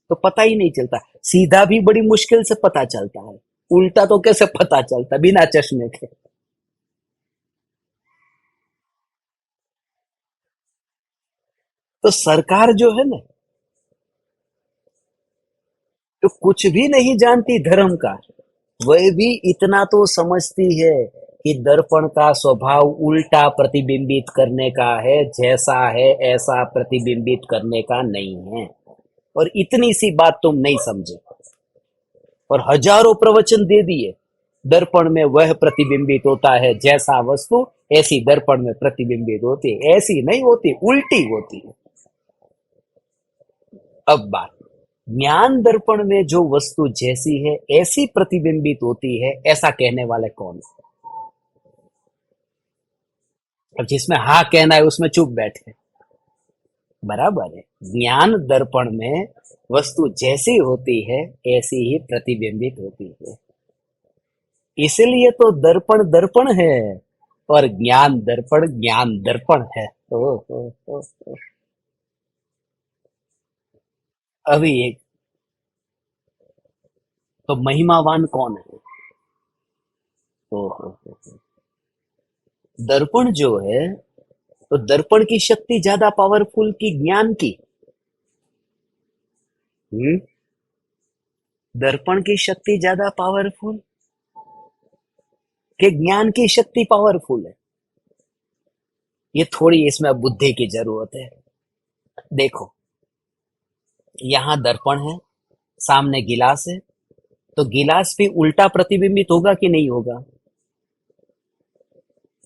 तो पता ही नहीं चलता। सीधा भी बड़ी मुश्किल से पता चलता है, उल्टा तो कैसे पता चलता बिना चश्मे के? तो सरकार जो है ना, तो कुछ भी नहीं जानती धर्म का, वह भी इतना तो समझती है कि दर्पण का स्वभाव उल्टा प्रतिबिंबित करने का है, जैसा है ऐसा प्रतिबिंबित करने का नहीं है। और इतनी सी बात तुम नहीं समझे, और हजारों प्रवचन दे दिए। दर्पण में वह प्रतिबिंबित होता है जैसा वस्तु ऐसी दर्पण में प्रतिबिंबित होती है, ऐसी नहीं होती, उल्टी होती है। अब बात, ज्ञान दर्पण में जो वस्तु जैसी है ऐसी प्रतिबिंबित होती है, ऐसा कहने वाले कौन है? अब जिसमें हाँ कहना है उसमें चुप बैठे। बराबर है, ज्ञान दर्पण में वस्तु जैसी होती है ऐसी ही प्रतिबिंबित होती है। इसलिए तो दर्पण दर्पण है और ज्ञान दर्पण है। ओ। अभी एक, तो महिमावान कौन है? ओ। दर्पण जो है, तो दर्पण की शक्ति ज्यादा पावरफुल की ज्ञान की? हम्म दर्पण की शक्ति ज्यादा पावरफुल कि ज्ञान की शक्ति पावरफुल है? ये थोड़ी इसमें बुद्धि की जरूरत है। देखो, यहाँ दर्पण है, सामने गिलास है, तो गिलास भी उल्टा प्रतिबिंबित होगा कि नहीं होगा?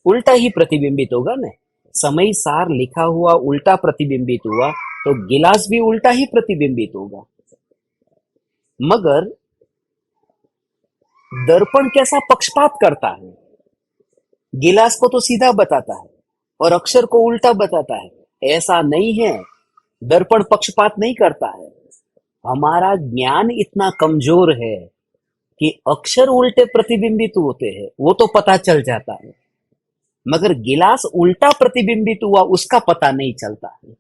उल्टा ही प्रतिबिंबित होगा ना। समय सार लिखा हुआ उल्टा प्रतिबिंबित हुआ, तो गिलास भी उल्टा ही प्रतिबिंबित होगा। मगर दर्पण कैसा पक्षपात करता है, गिलास को तो सीधा बताता है और अक्षर को उल्टा बताता है। ऐसा नहीं है, दर्पण पक्षपात नहीं करता है। हमारा ज्ञान इतना कमजोर है कि अक्षर उल्टे प्रतिबिंबित होते हैं वो तो पता चल जाता है, मगर गिलास उल्टा प्रतिबिंबित हुआ उसका पता नहीं चलता है।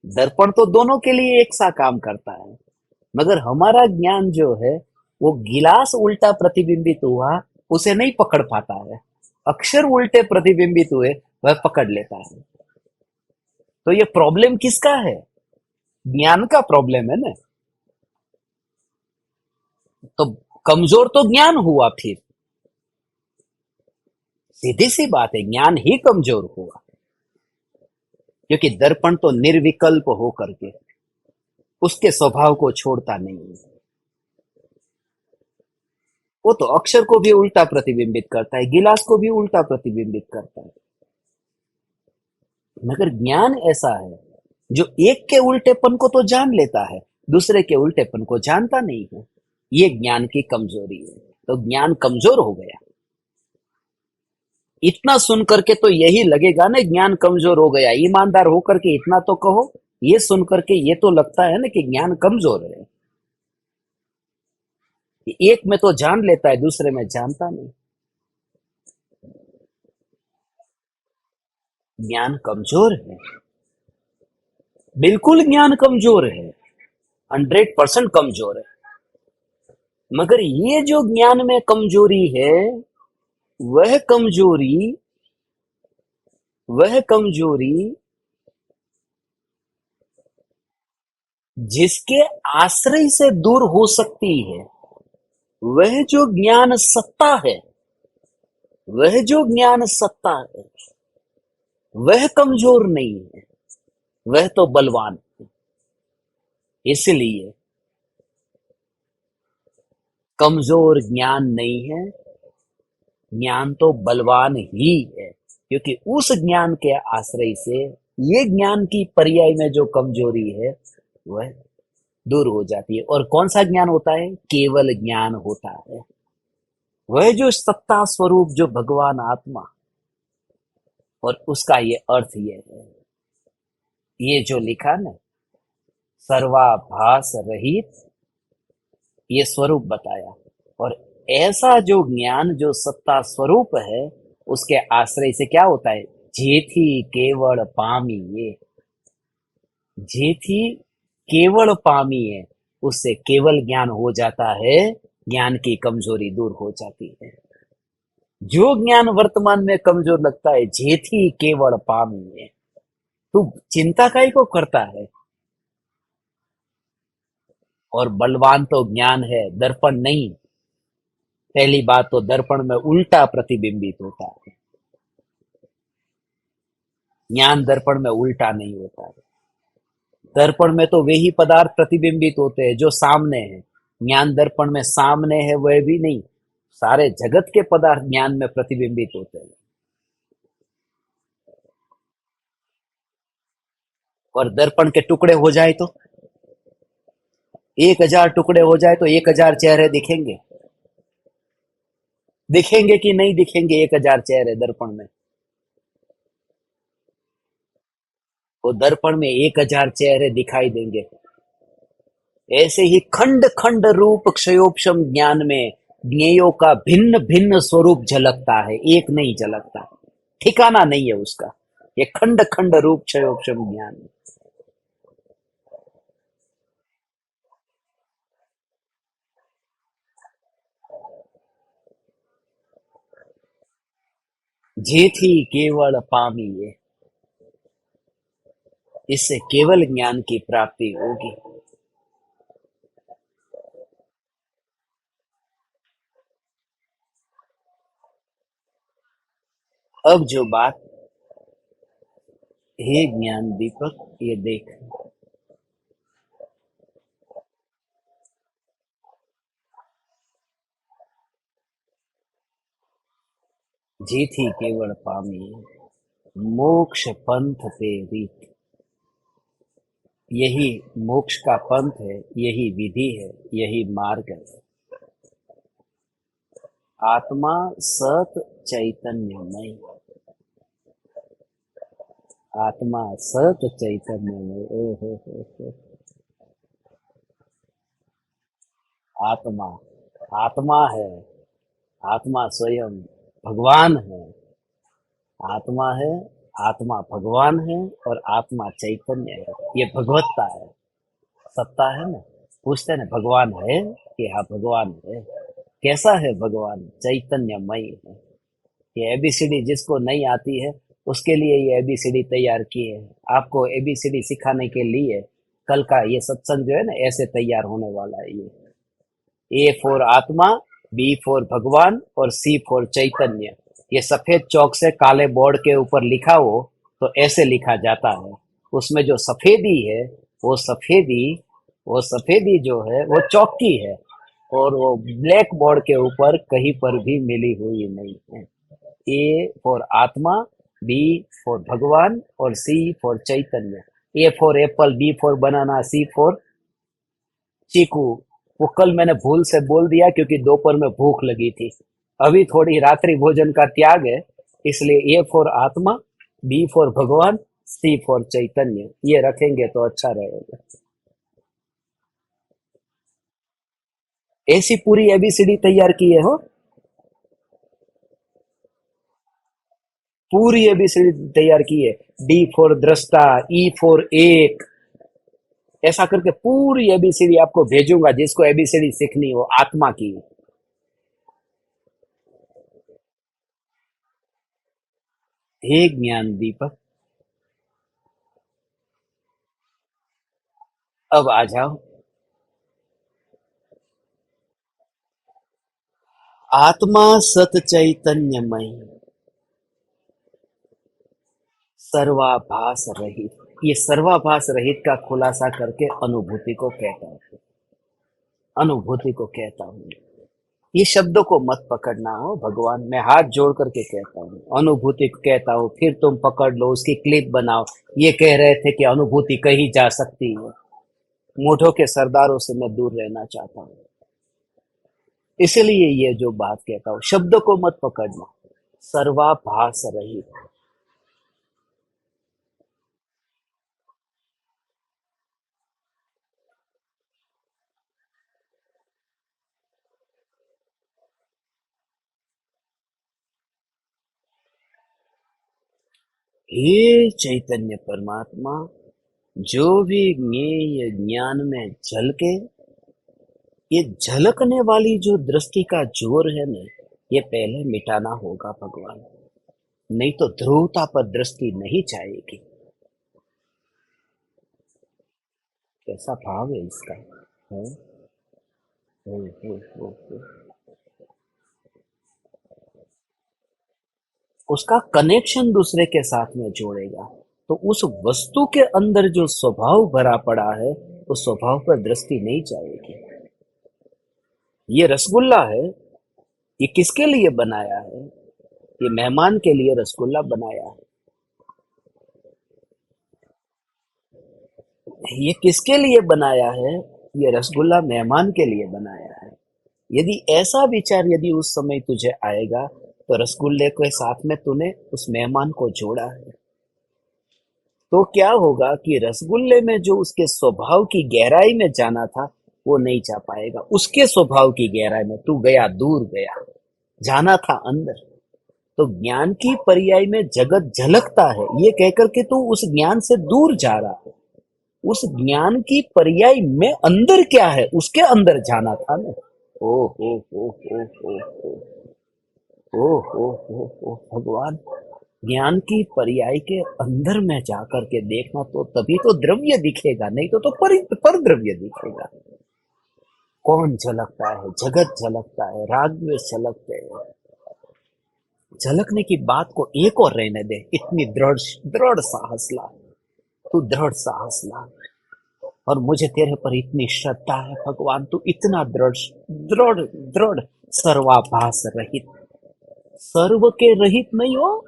दर्पण तो दोनों के लिए एक सा काम करता है, मगर हमारा ज्ञान जो है वो गिलास उल्टा प्रतिबिंबित हुआ उसे नहीं पकड़ पाता है, अक्षर उल्टे प्रतिबिंबित हुए वह पकड़ लेता है। तो ये प्रॉब्लम किसका है? ज्ञान का प्रॉब्लम है ना। तो कमजोर तो ज्ञान हुआ, फिर सीधी सी बात है, ज्ञान ही कमजोर हुआ, क्योंकि दर्पण तो निर्विकल्प होकर के उसके स्वभाव को छोड़ता नहीं है। वो तो अक्षर को भी उल्टा प्रतिबिंबित करता है, गिलास को भी उल्टा प्रतिबिंबित करता है। मगर ज्ञान ऐसा है जो एक के उल्टेपन को तो जान लेता है, दूसरे के उल्टेपन को जानता नहीं है। ये ज्ञान की कमजोरी है, तो ज्ञान कमजोर हो गया। इतना सुन करके तो यही लगेगा ना ज्ञान कमजोर हो गया, ईमानदार होकर के इतना तो कहो। ये सुन करके ये तो लगता है ना कि ज्ञान कमजोर है, कि एक में तो जान लेता है दूसरे में जानता नहीं। ज्ञान कमजोर है, बिल्कुल ज्ञान कमजोर है, 100% कमजोर है। मगर ये जो ज्ञान में कमजोरी है, वह कमजोरी वह कमजोरी जिसके आश्रय से दूर हो सकती है, वह जो ज्ञान सत्ता है, वह जो ज्ञान सत्ता है, वह कमजोर नहीं है, वह तो बलवान है। इसलिए कमजोर ज्ञान नहीं है, ज्ञान तो बलवान ही है, क्योंकि उस ज्ञान के आश्रय से ये ज्ञान की पर्याय में जो कमजोरी है वह दूर हो जाती है। और कौन सा ज्ञान होता है? केवल ज्ञान होता है, वह जो सत्ता स्वरूप, जो भगवान आत्मा। और उसका ये अर्थ ये है, ये जो लिखा ना, सर्वाभास रहित, ये स्वरूप बताया। और ऐसा जो ज्ञान जो सत्ता स्वरूप है, उसके आश्रय से क्या होता है? जेथी केवल पामी ये, जेथी केवल पामी है, उससे केवल ज्ञान हो जाता है, ज्ञान की कमजोरी दूर हो जाती है। जो ज्ञान वर्तमान में कमजोर लगता है, जेथी केवल पामी है, तू चिंता काहे को करता है? और बलवान तो ज्ञान है, दर्पण नहीं। पहली बात तो दर्पण में उल्टा प्रतिबिंबित होता है, ज्ञान दर्पण में उल्टा नहीं होता है। दर्पण में तो वे ही पदार्थ प्रतिबिंबित होते हैं जो सामने है, ज्ञान दर्पण में सामने है वह भी नहीं, सारे जगत के पदार्थ ज्ञान में प्रतिबिंबित होते हैं। और दर्पण के टुकड़े हो जाए तो 1,000 टुकड़े हो जाए तो 1,000 चेहरे दिखेंगे? दिखेंगे कि नहीं दिखेंगे 1,000 चेहरे दर्पण में? वो दर्पण में 1,000 चेहरे दिखाई देंगे। ऐसे ही खंड खंड रूप क्षयोपशम ज्ञान में ज्ञेयों का भिन्न भिन्न स्वरूप झलकता है, एक नहीं झलकता, ठिकाना नहीं है उसका। ये खंड खंड रूप क्षयोपशम ज्ञान है। जेथी केवल पामिए, इससे केवल ज्ञान की प्राप्ति होगी। अब जो बात, हे ज्ञान दीपक, ये देख, जेथी केवल पामिए, मोक्ष पंथ पे रीत। यही मोक्ष का पंथ है, यही विधि है, यही मार्ग है। आत्मा सत चैतन्यमय, आत्मा सत चैतन्यमय, ओ हो। आत्मा, आत्मा है, आत्मा स्वयं भगवान है। आत्मा है, आत्मा भगवान है, और आत्मा चैतन्य है। ये भगवत्ता है, सत्ता है ना। पूछते हैं ना भगवान है कि हाँ भगवान है। कैसा है भगवान? चैतन्यमय है। ये एबीसीडी जिसको नहीं आती है उसके लिए ये एबीसीडी तैयार की है। आपको एबीसीडी सिखाने के लिए कल का ये सत्संग जो है ना, ऐसे तैयार होने वाला है। ये ए for atma, B for Bhagwan, और सी फॉर चैतन्य। ये सफेद चौक से काले बोर्ड के ऊपर लिखा हो तो ऐसे लिखा जाता है। उसमें जो सफेदी है, वो सफेदी वो सफेदी जो है वो चौक की है, और वो ब्लैक बोर्ड के ऊपर कहीं पर भी मिली हुई नहीं है। A for atma, B for Bhagwan, और C for Chaitanya. A for apple, B for banana, C for chiku. वो कल मैंने भूल से बोल दिया क्योंकि दोपहर में भूख लगी थी। अभी थोड़ी रात्रि भोजन का त्याग है, इसलिए ए फॉर आत्मा, बी फॉर भगवान, सी फॉर चैतन्य, ये रखेंगे तो अच्छा रहेगा। ऐसी पूरी एबीसीडी तैयार की है हो, पूरी एबीसीडी तैयार की है। डी फॉर दृष्टा, ई फॉर एक, ऐसा करके पूरी एबीसीडी आपको भेजूंगा, जिसको एबीसीडी सीखनी हो आत्मा की। हे ज्ञान दीपक, अब आ जाओ। आत्मा सत चैतन्यमय, सर्वाभास रहित। ये सर्वाभास रहित का खुलासा करके अनुभूति को कहता हूँ, अनुभूति को कहता हूँ। ये शब्दों को मत पकड़ना हो भगवान, मैं हाथ जोड़ करके कहता हूँ, अनुभूति को कहता हूँ, फिर तुम पकड़ लो, उसकी क्लिप बनाओ। ये कह रहे थे कि अनुभूति कही जा सकती है। मूढ़ों के सरदारों से मैं दूर रहना चाहता हूँ, इसलिए ये जो बात कहता हूँ, शब्दों को मत पकड़ना। सर्वाभास रहित, हे चैतन्य परमात्मा, जो भी ज्ञेय ज्ञान में झलके, ये झलकने वाली जो दृष्टि का जोर है ना, ये पहले मिटाना होगा भगवान, नहीं तो ध्रुवता पर दृष्टि नहीं जाएगी। कैसा भाव है इसका, है? हो। उसका कनेक्शन दूसरे के साथ में जोड़ेगा, तो उस वस्तु के अंदर जो स्वभाव भरा पड़ा है, उस स्वभाव पर दृष्टि नहीं जाएगी। ये रसगुल्ला है, ये किसके लिए बनाया है? ये मेहमान के लिए रसगुल्ला बनाया है। ये किसके लिए बनाया है? ये रसगुल्ला मेहमान के लिए बनाया है। यदि ऐसा विचार यदि उस समय तुझे आएगा, तो रसगुल्ले के साथ में तूने उस मेहमान को जोड़ा है, तो क्या होगा कि रसगुल्ले में जो उसके स्वभाव की गहराई में जाना था, वो नहीं जा पाएगा। उसके स्वभाव की गहराई में तू गया, दूर गया, जाना था अंदर। तो ज्ञान की पर्याय में जगत झलकता है, ये कहकर के तू उस ज्ञान से दूर जा रहा है। उस ज्ञान की पर्याय में अंदर क्या है, उसके अंदर जाना था ना। ओ हो ओ हो भगवान, ज्ञान की पर्याय के अंदर में जाकर के देखना, तो तभी तो द्रव्य दिखेगा, नहीं तो पर द्रव्य दिखेगा। कौन झलकता है? जगत झलकता है, राग द्वेष झलकते हैं। झलकने की बात को एक और रहने दे, इतनी दृढ़ दृढ़ साहस ला, तू दृढ़ साहस ला। और मुझे तेरे पर इतनी श्रद्धा है भगवान, तू इतना दृढ़ दृढ़ दृढ़, सर्वाभास रहित, सर्व के रहित नहीं हो,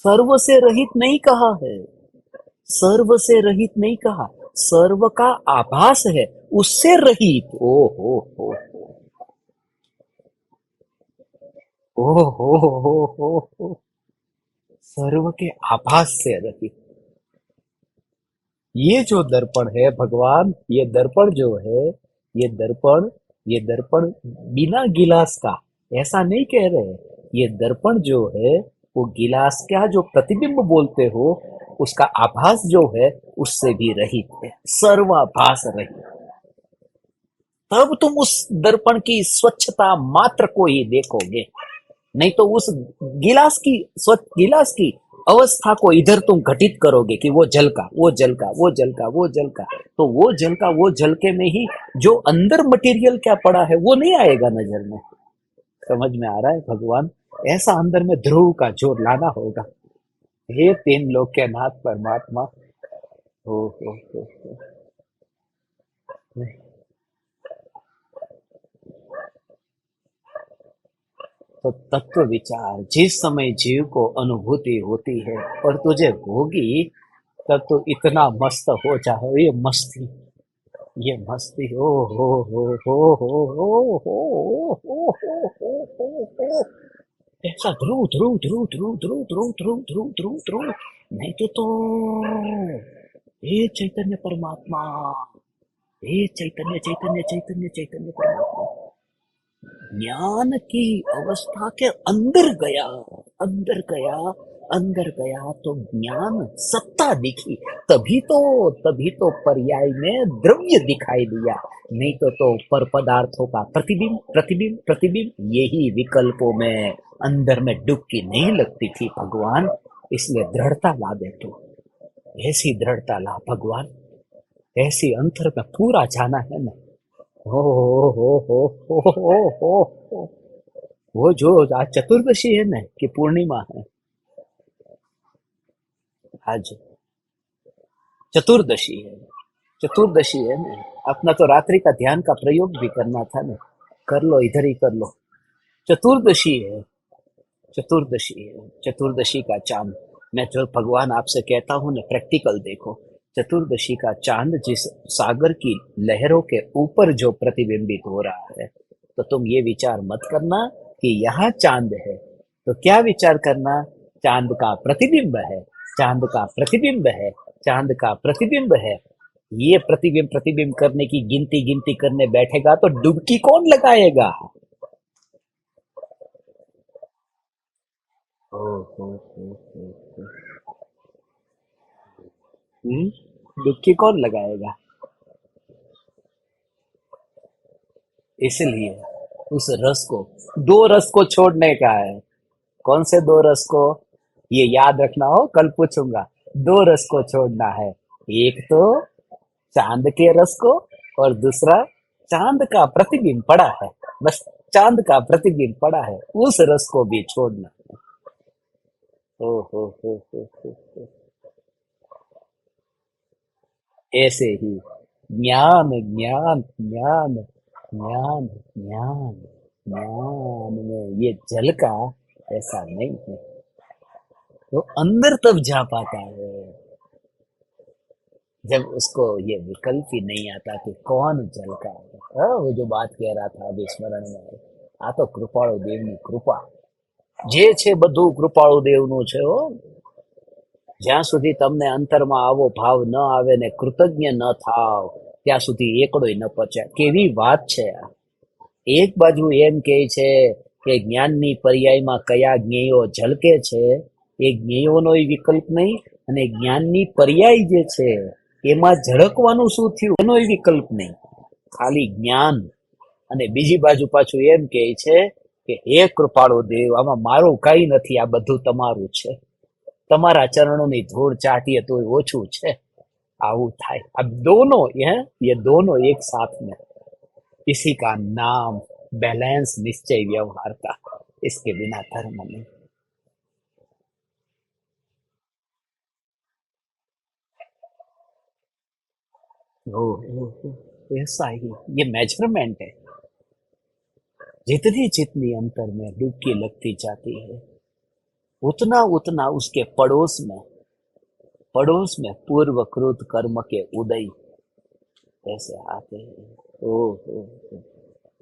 सर्व से रहित नहीं कहा है, सर्व से रहित नहीं कहा, सर्व का आभास है, उससे रहित। ओ हो ओ हो, सर्व के आभास से रहित। ये जो दर्पण है भगवान, ये दर्पण जो है, ये दर्पण, ये दर्पण बिना गिलास का, ऐसा नहीं कह रहे। ये दर्पण जो है, वो गिलास का जो प्रतिबिंब बोलते हो, उसका आभास जो है, उससे भी रहित है, सर्वाभास रहित। तब तुम उस दर्पण की स्वच्छता मात्र को ही देखोगे, नहीं तो उस गिलास की स्वच्छ गिलास की अवस्था को इधर तुम घटित करोगे कि वो जल का, वो जल का, वो जल का, वो जल का, तो वो जल का, वो जल के में ही जो अंदर मटेरियल क्या पड़ा है, वो नहीं आएगा नजर में। समझ में आ रहा है भगवान? ऐसा अंदर में ध्रुव का जोर लाना होगा। हे तीन लोक के नाथ परमात्मा। हो। तो तत्व विचार, जिस समय जीव को अनुभूति होती है और तुझे होगी, तब तो इतना मस्त हो जाए। ये मस्ती, ये मस्ती, ओ हो। ऐसा ध्रुव ध्रुव ध्रुव ध्रुव ध्रुव ध्रुव ध्रुव ध्रुव ध्रुव ध्रुव, नहीं तो हे चैतन्य परमात्मा, हे चैतन्य चैतन्य चैतन्य चैतन्य परमात्मा, ज्ञान की अवस्था के अंदर गया, अंदर गया, अंदर गया, तो ज्ञान सत्ता दिखी। तभी तो पर्याय में द्रव्य दिखाई दिया, नहीं तो पर पदार्थों का प्रतिबिंब प्रतिबिंब प्रतिबिंब, यही विकल्पों में अंदर में डुबकी नहीं लगती थी भगवान। इसलिए दृढ़ता ला दे तू, ऐसी दृढ़ता ला भगवान, ऐसी अंतर में पूरा जाना है ना। हो। वो जो आज चतुर्दशी है ना, कि पूर्णिमा है, आज चतुर्दशी है, चतुर्दशी है ना। अपना तो रात्रि का ध्यान का प्रयोग भी करना था ना, कर लो, इधर ही कर लो। चतुर्दशी है, चतुर्दशी है, चतुर्दशी का चांद। मैं जो भगवान आपसे कहता हूँ ना, प्रैक्टिकल देखो। चतुर्दशी का चांद जिस सागर की लहरों के ऊपर जो प्रतिबिंबित हो रहा है, तो तुम ये विचार मत करना कि यहाँ चांद है। तो क्या विचार करना? चांद का प्रतिबिंब है, चांद का प्रतिबिंब है, चांद का प्रतिबिंब है। ये प्रतिबिंब प्रतिबिंब करने की गिनती गिनती करने बैठेगा तो डुबकी कौन लगाएगा? ओ हो। डुबकी कौन लगाएगा? इसलिए उस रस को, दो रस को छोड़ने का है। कौन से दो रस को? ये याद रखना हो, कल पूछूंगा। दो रस को छोड़ना है, एक तो चांद के रस को, और दूसरा चांद का प्रतिबिंब पड़ा है, बस चांद का प्रतिबिंब पड़ा है, उस रस को भी छोड़ना। हो। ऐसे ही ज्ञान ज्ञान ज्ञान ज्ञान ज्ञान ज्ञान में ये जल का ऐसा नहीं है, तो अंदर तब जा पाता है। जब उसको ये विकल्प ही नहीं आता कि कौन झलका है। वो जो बात कह रहा था अभी स्मरण में आई। आ तो कृपाळु દેવની કૃપા જે છે બધું કૃપાળુ દેવનું છે હો। જ્યાં સુધી તમને અંતરમાં આવો ભાવ ન આવે ને કૃતજ્ઞ ન થાવ ત્યાં સુધી એકડોય ન પચે। કેવી વાત છે આ। એક બાજુ એમ કહે છે કે જ્ઞાનની પર્યાયમાં કયા જ્ઞેયો ઝલકે છે એ જ્ઞેયોનોય વિકલ્પ નહીં, અને જ્ઞાનની પર્યાય જે છે એમાં ઝળકવાનું શું થયું એનોય વિકલ્પ નહીં, ખાલી જ્ઞાન। અને બીજી બાજુ પાછું એમ કહે છે કે હે કૃપાળુ દેવ, આમાં મારું કઈ નથી, આ બધું તમારું છે, તમારા ચરણોની ધૂળ ચાટીએ તો ઓછું છે। આવું થાય। अब दोनों ये दोनों एक साथ में, इसी का नाम बैलेंस निश्चय व्यवहार का। इसके बिना धर्म नहीं। ऐसा ही ये मेजरमेंट है। जितनी जितनी अंतर में डुबकी लगती जाती है उतना उतना उसके पड़ोस में पूर्वकृत कर्म के उदय ऐसे आते हैं। ओ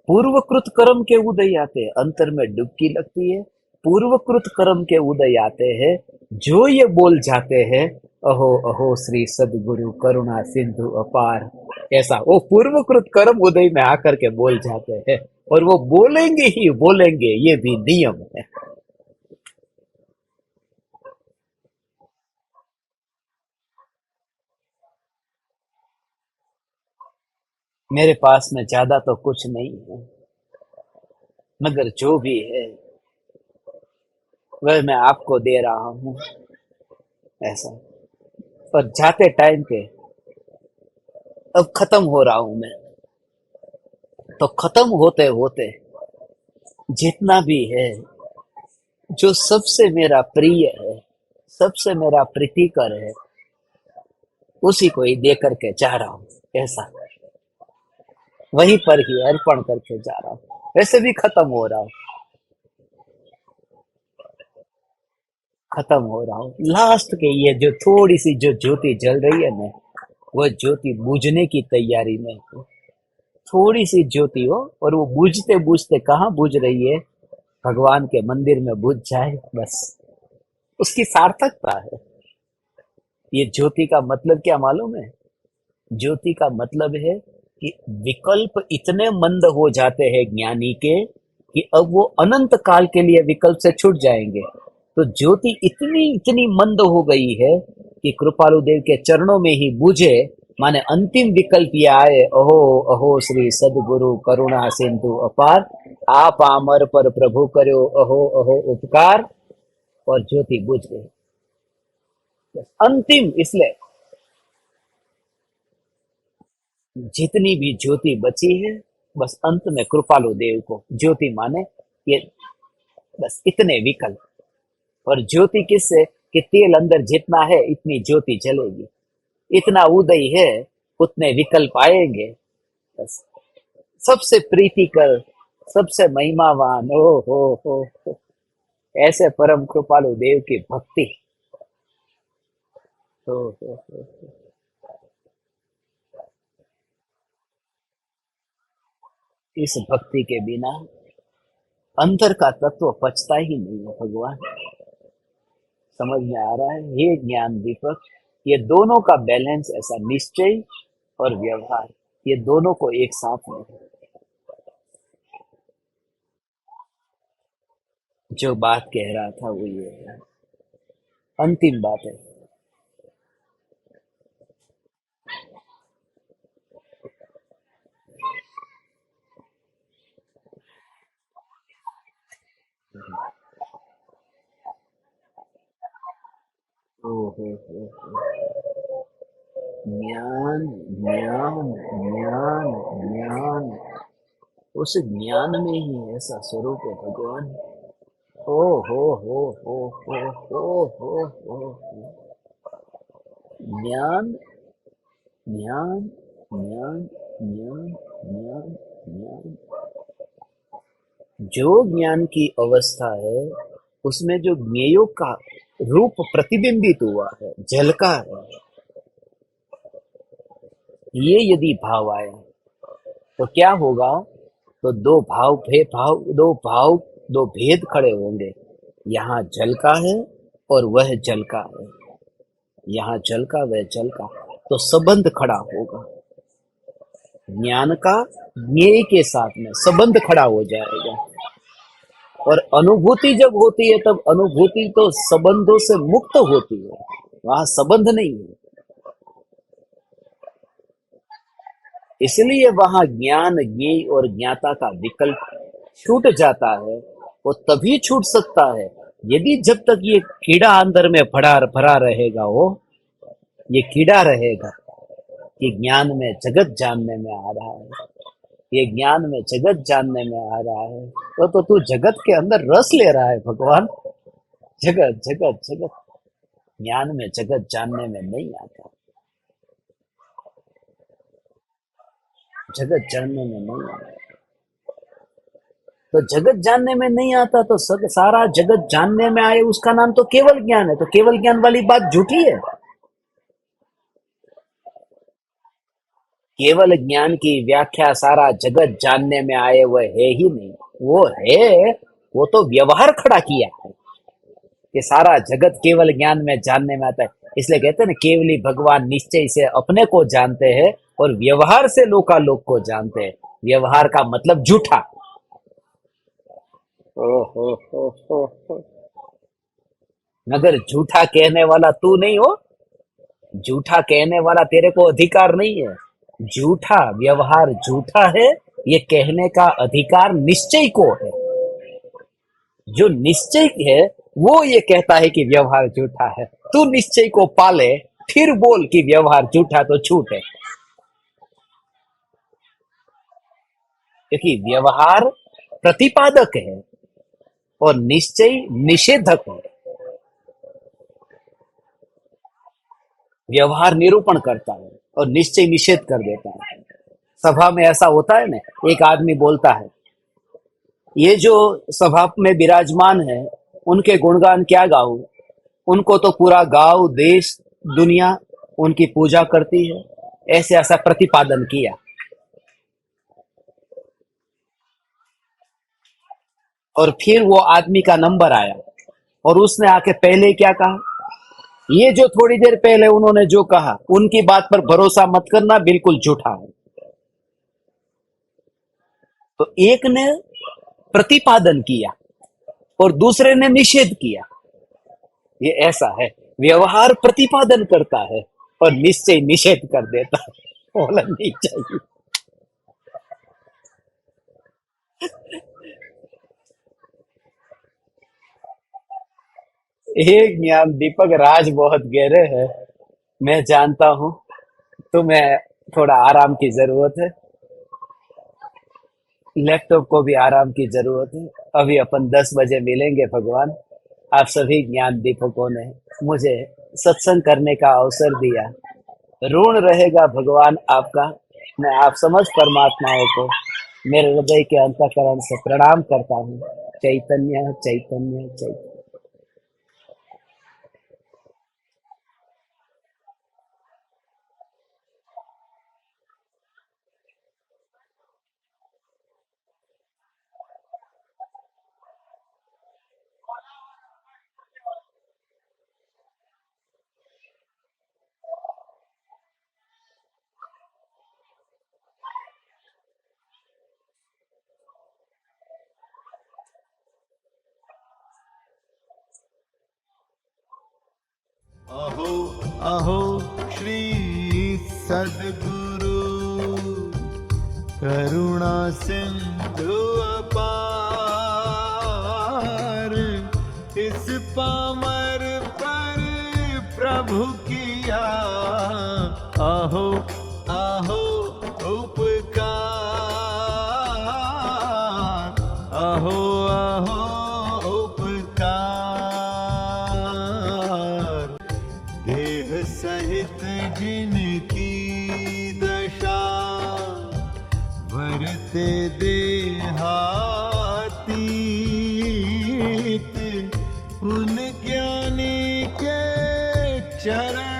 पूर्वकृत कर्म के उदय आते हैं, अंतर में डुबकी लगती है, पूर्वकृत कर्म के उदय आते हैं। जो ये बोल जाते हैं अहो अहो श्री सदगुरु करुणा सिंधु अपार, ऐसा वो पूर्वकृत कर्म उदय में आकर के बोल जाते हैं, और वो बोलेंगे ही बोलेंगे, ये भी नियम है। मेरे पास में ज्यादा तो कुछ नहीं है, मगर जो भी है वह मैं आपको दे रहा हूँ, ऐसा। और जाते टाइम पे अब खत्म हो रहा हूं मैं, तो खत्म होते होते जितना भी है, जो सबसे मेरा प्रिय है, सबसे मेरा प्रीतिकर है, उसी को ही दे करके जा रहा हूं, ऐसा। वहीं पर ही अर्पण करके जा रहा हूं, वैसे भी खत्म हो रहा हूं, खत्म हो रहा हूं। लास्ट के ये जो थोड़ी सी जो ज्योति जल रही है ना, वो ज्योति बुझने की तैयारी में है। थोड़ी सी ज्योति हो, और वो बुझते बुझते कहाँ बुझ रही है, भगवान के मंदिर में बुझ जाए, बस उसकी सार्थकता है। ये ज्योति का मतलब क्या मालूम है? ज्योति का मतलब है कि विकल्प इतने मंद हो जाते हैं ज्ञानी के कि अब वो अनंत काल के लिए विकल्प से छूट जाएंगे। तो ज्योति इतनी इतनी मंद हो गई है कि कृपालु देव के चरणों में ही बुझे, माने अंतिम विकल्प ये आए, अहो अहो श्री सदगुरु करुणा सिंधु अपार, आप आमर पर प्रभु करो अहो अहो उपकार, और ज्योति बुझ गई। अंतिम इसलिए जितनी भी ज्योति बची है, बस अंत में कृपालु देव को ज्योति माने ये, बस इतने विकल्प। और ज्योति किससे कि तेल अंदर जितना है इतनी ज्योति जलेगी, इतना उदय है उतने विकल्प आएंगे, बस। सबसे प्रीतिकर, सबसे महिमावान, हो ऐसे परम कृपालु देव की भक्ति। हो। इस भक्ति के बिना अंतर का तत्व पचता ही नहीं है भगवान। समझ में आ रहा है? ये ज्ञान दीपक, ये दोनों का बैलेंस ऐसा, निश्चय और व्यवहार, ये दोनों को एक साथ में है। जो बात कह रहा था वो ये है, अंतिम बात है। ओ ज्ञान ज्ञान ज्ञान ज्ञान, उस ज्ञान में ही ऐसा स्वरूप है भगवान। ओ हो। ज्ञान ज्ञान ज्ञान ज्ञान ज्ञान ज्ञान, जो ज्ञान की अवस्था है उसमें जो ज्ञेयों का रूप प्रतिबिंबित हुआ है, झलका है, ये यदि भाव आया तो क्या होगा? तो दो भेद खड़े होंगे। यहाँ जल का है और वह जल का है, यहाँ जल का वह जल का, तो संबंध खड़ा होगा। ज्ञान का ज्ञेय के साथ में संबंध खड़ा हो जाएगा। और अनुभूति जब होती है तब अनुभूति तो संबंधों से मुक्त होती है, वहां संबंध नहीं है। इसलिए वहां ज्ञान ज्ञेय और ज्ञाता का विकल्प छूट जाता है। वो तभी छूट सकता है यदि जब तक ये कीड़ा अंदर में भरा भरा रहेगा, वो ये कीड़ा रहेगा कि ज्ञान में जगत जानने में आ रहा है, ये ज्ञान में जगत जानने में आ रहा है, तो तू जगत के अंदर रस ले रहा है भगवान। जगत जगत जगत, ज्ञान में जगत जानने में नहीं आता, जगत जानने में नहीं आता। तो जगत जानने में नहीं आता तो सारा जगत जानने में आए उसका नाम तो केवल ज्ञान है। तो केवल ज्ञान वाली बात झूठी है। केवल ज्ञान की व्याख्या सारा जगत जानने में आए वह है ही नहीं। वो है, वो तो व्यवहार खड़ा किया है कि सारा जगत केवल ज्ञान में जानने में आता है। इसलिए कहते हैं ना, केवली भगवान निश्चय से अपने को जानते हैं और व्यवहार से लोकालोक को जानते हैं। व्यवहार का मतलब झूठा। मगर झूठा कहने वाला तू नहीं हो, झूठा कहने वाला तेरे को अधिकार नहीं है। झूठा व्यवहार झूठा है, ये कहने का अधिकार निश्चय को है। जो निश्चय है वो ये कहता है कि व्यवहार झूठा है। तू निश्चय को पाले फिर बोल कि व्यवहार झूठा, तो छूट है। क्योंकि व्यवहार प्रतिपादक है और निश्चय निषेधक है। व्यवहार निरूपण करता है और निश्चय निषेध कर देता है। सभा में ऐसा होता है ना, एक आदमी बोलता है, ये जो सभा में विराजमान है उनके गुणगान क्या गाऊं, उनको तो पूरा गांव देश दुनिया उनकी पूजा करती है। ऐसे ऐसा प्रतिपादन किया। और फिर वो आदमी का नंबर आया और उसने आके पहले क्या कहा, ये जो थोड़ी देर पहले उन्होंने जो कहा उनकी बात पर भरोसा मत करना, बिल्कुल झूठा है। तो एक ने प्रतिपादन किया और दूसरे ने निषेध किया। ये ऐसा है, व्यवहार प्रतिपादन करता है और निश्चय निषेध कर देता है। बोला नहीं चाहिए। हे ज्ञान दीपक, राज बहुत गहरे है, मैं जानता हूं। तुम्हें थोड़ा आराम की जरूरत है, लैपटॉप को भी आराम की जरूरत है। अभी अपन 10 बजे मिलेंगे भगवान। आप सभी ज्ञान दीपकों ने मुझे सत्संग करने का अवसर दिया। ऋण रहेगा भगवान आपका। मैं आप समझ परमात्माओं को मेरे हृदय के अंतःकरण से प्रणाम करता हूँ। चैतन्य चैतन्य चैतन्य। अहो अहो श्री सद्गुरु करुणा सिंधु अपार, इस पामर पर प्रभु किया अहो अहो उपकार, अहो अहो सहित जिनकी दशा वरते देहातीत, उन ज्ञानी के चरण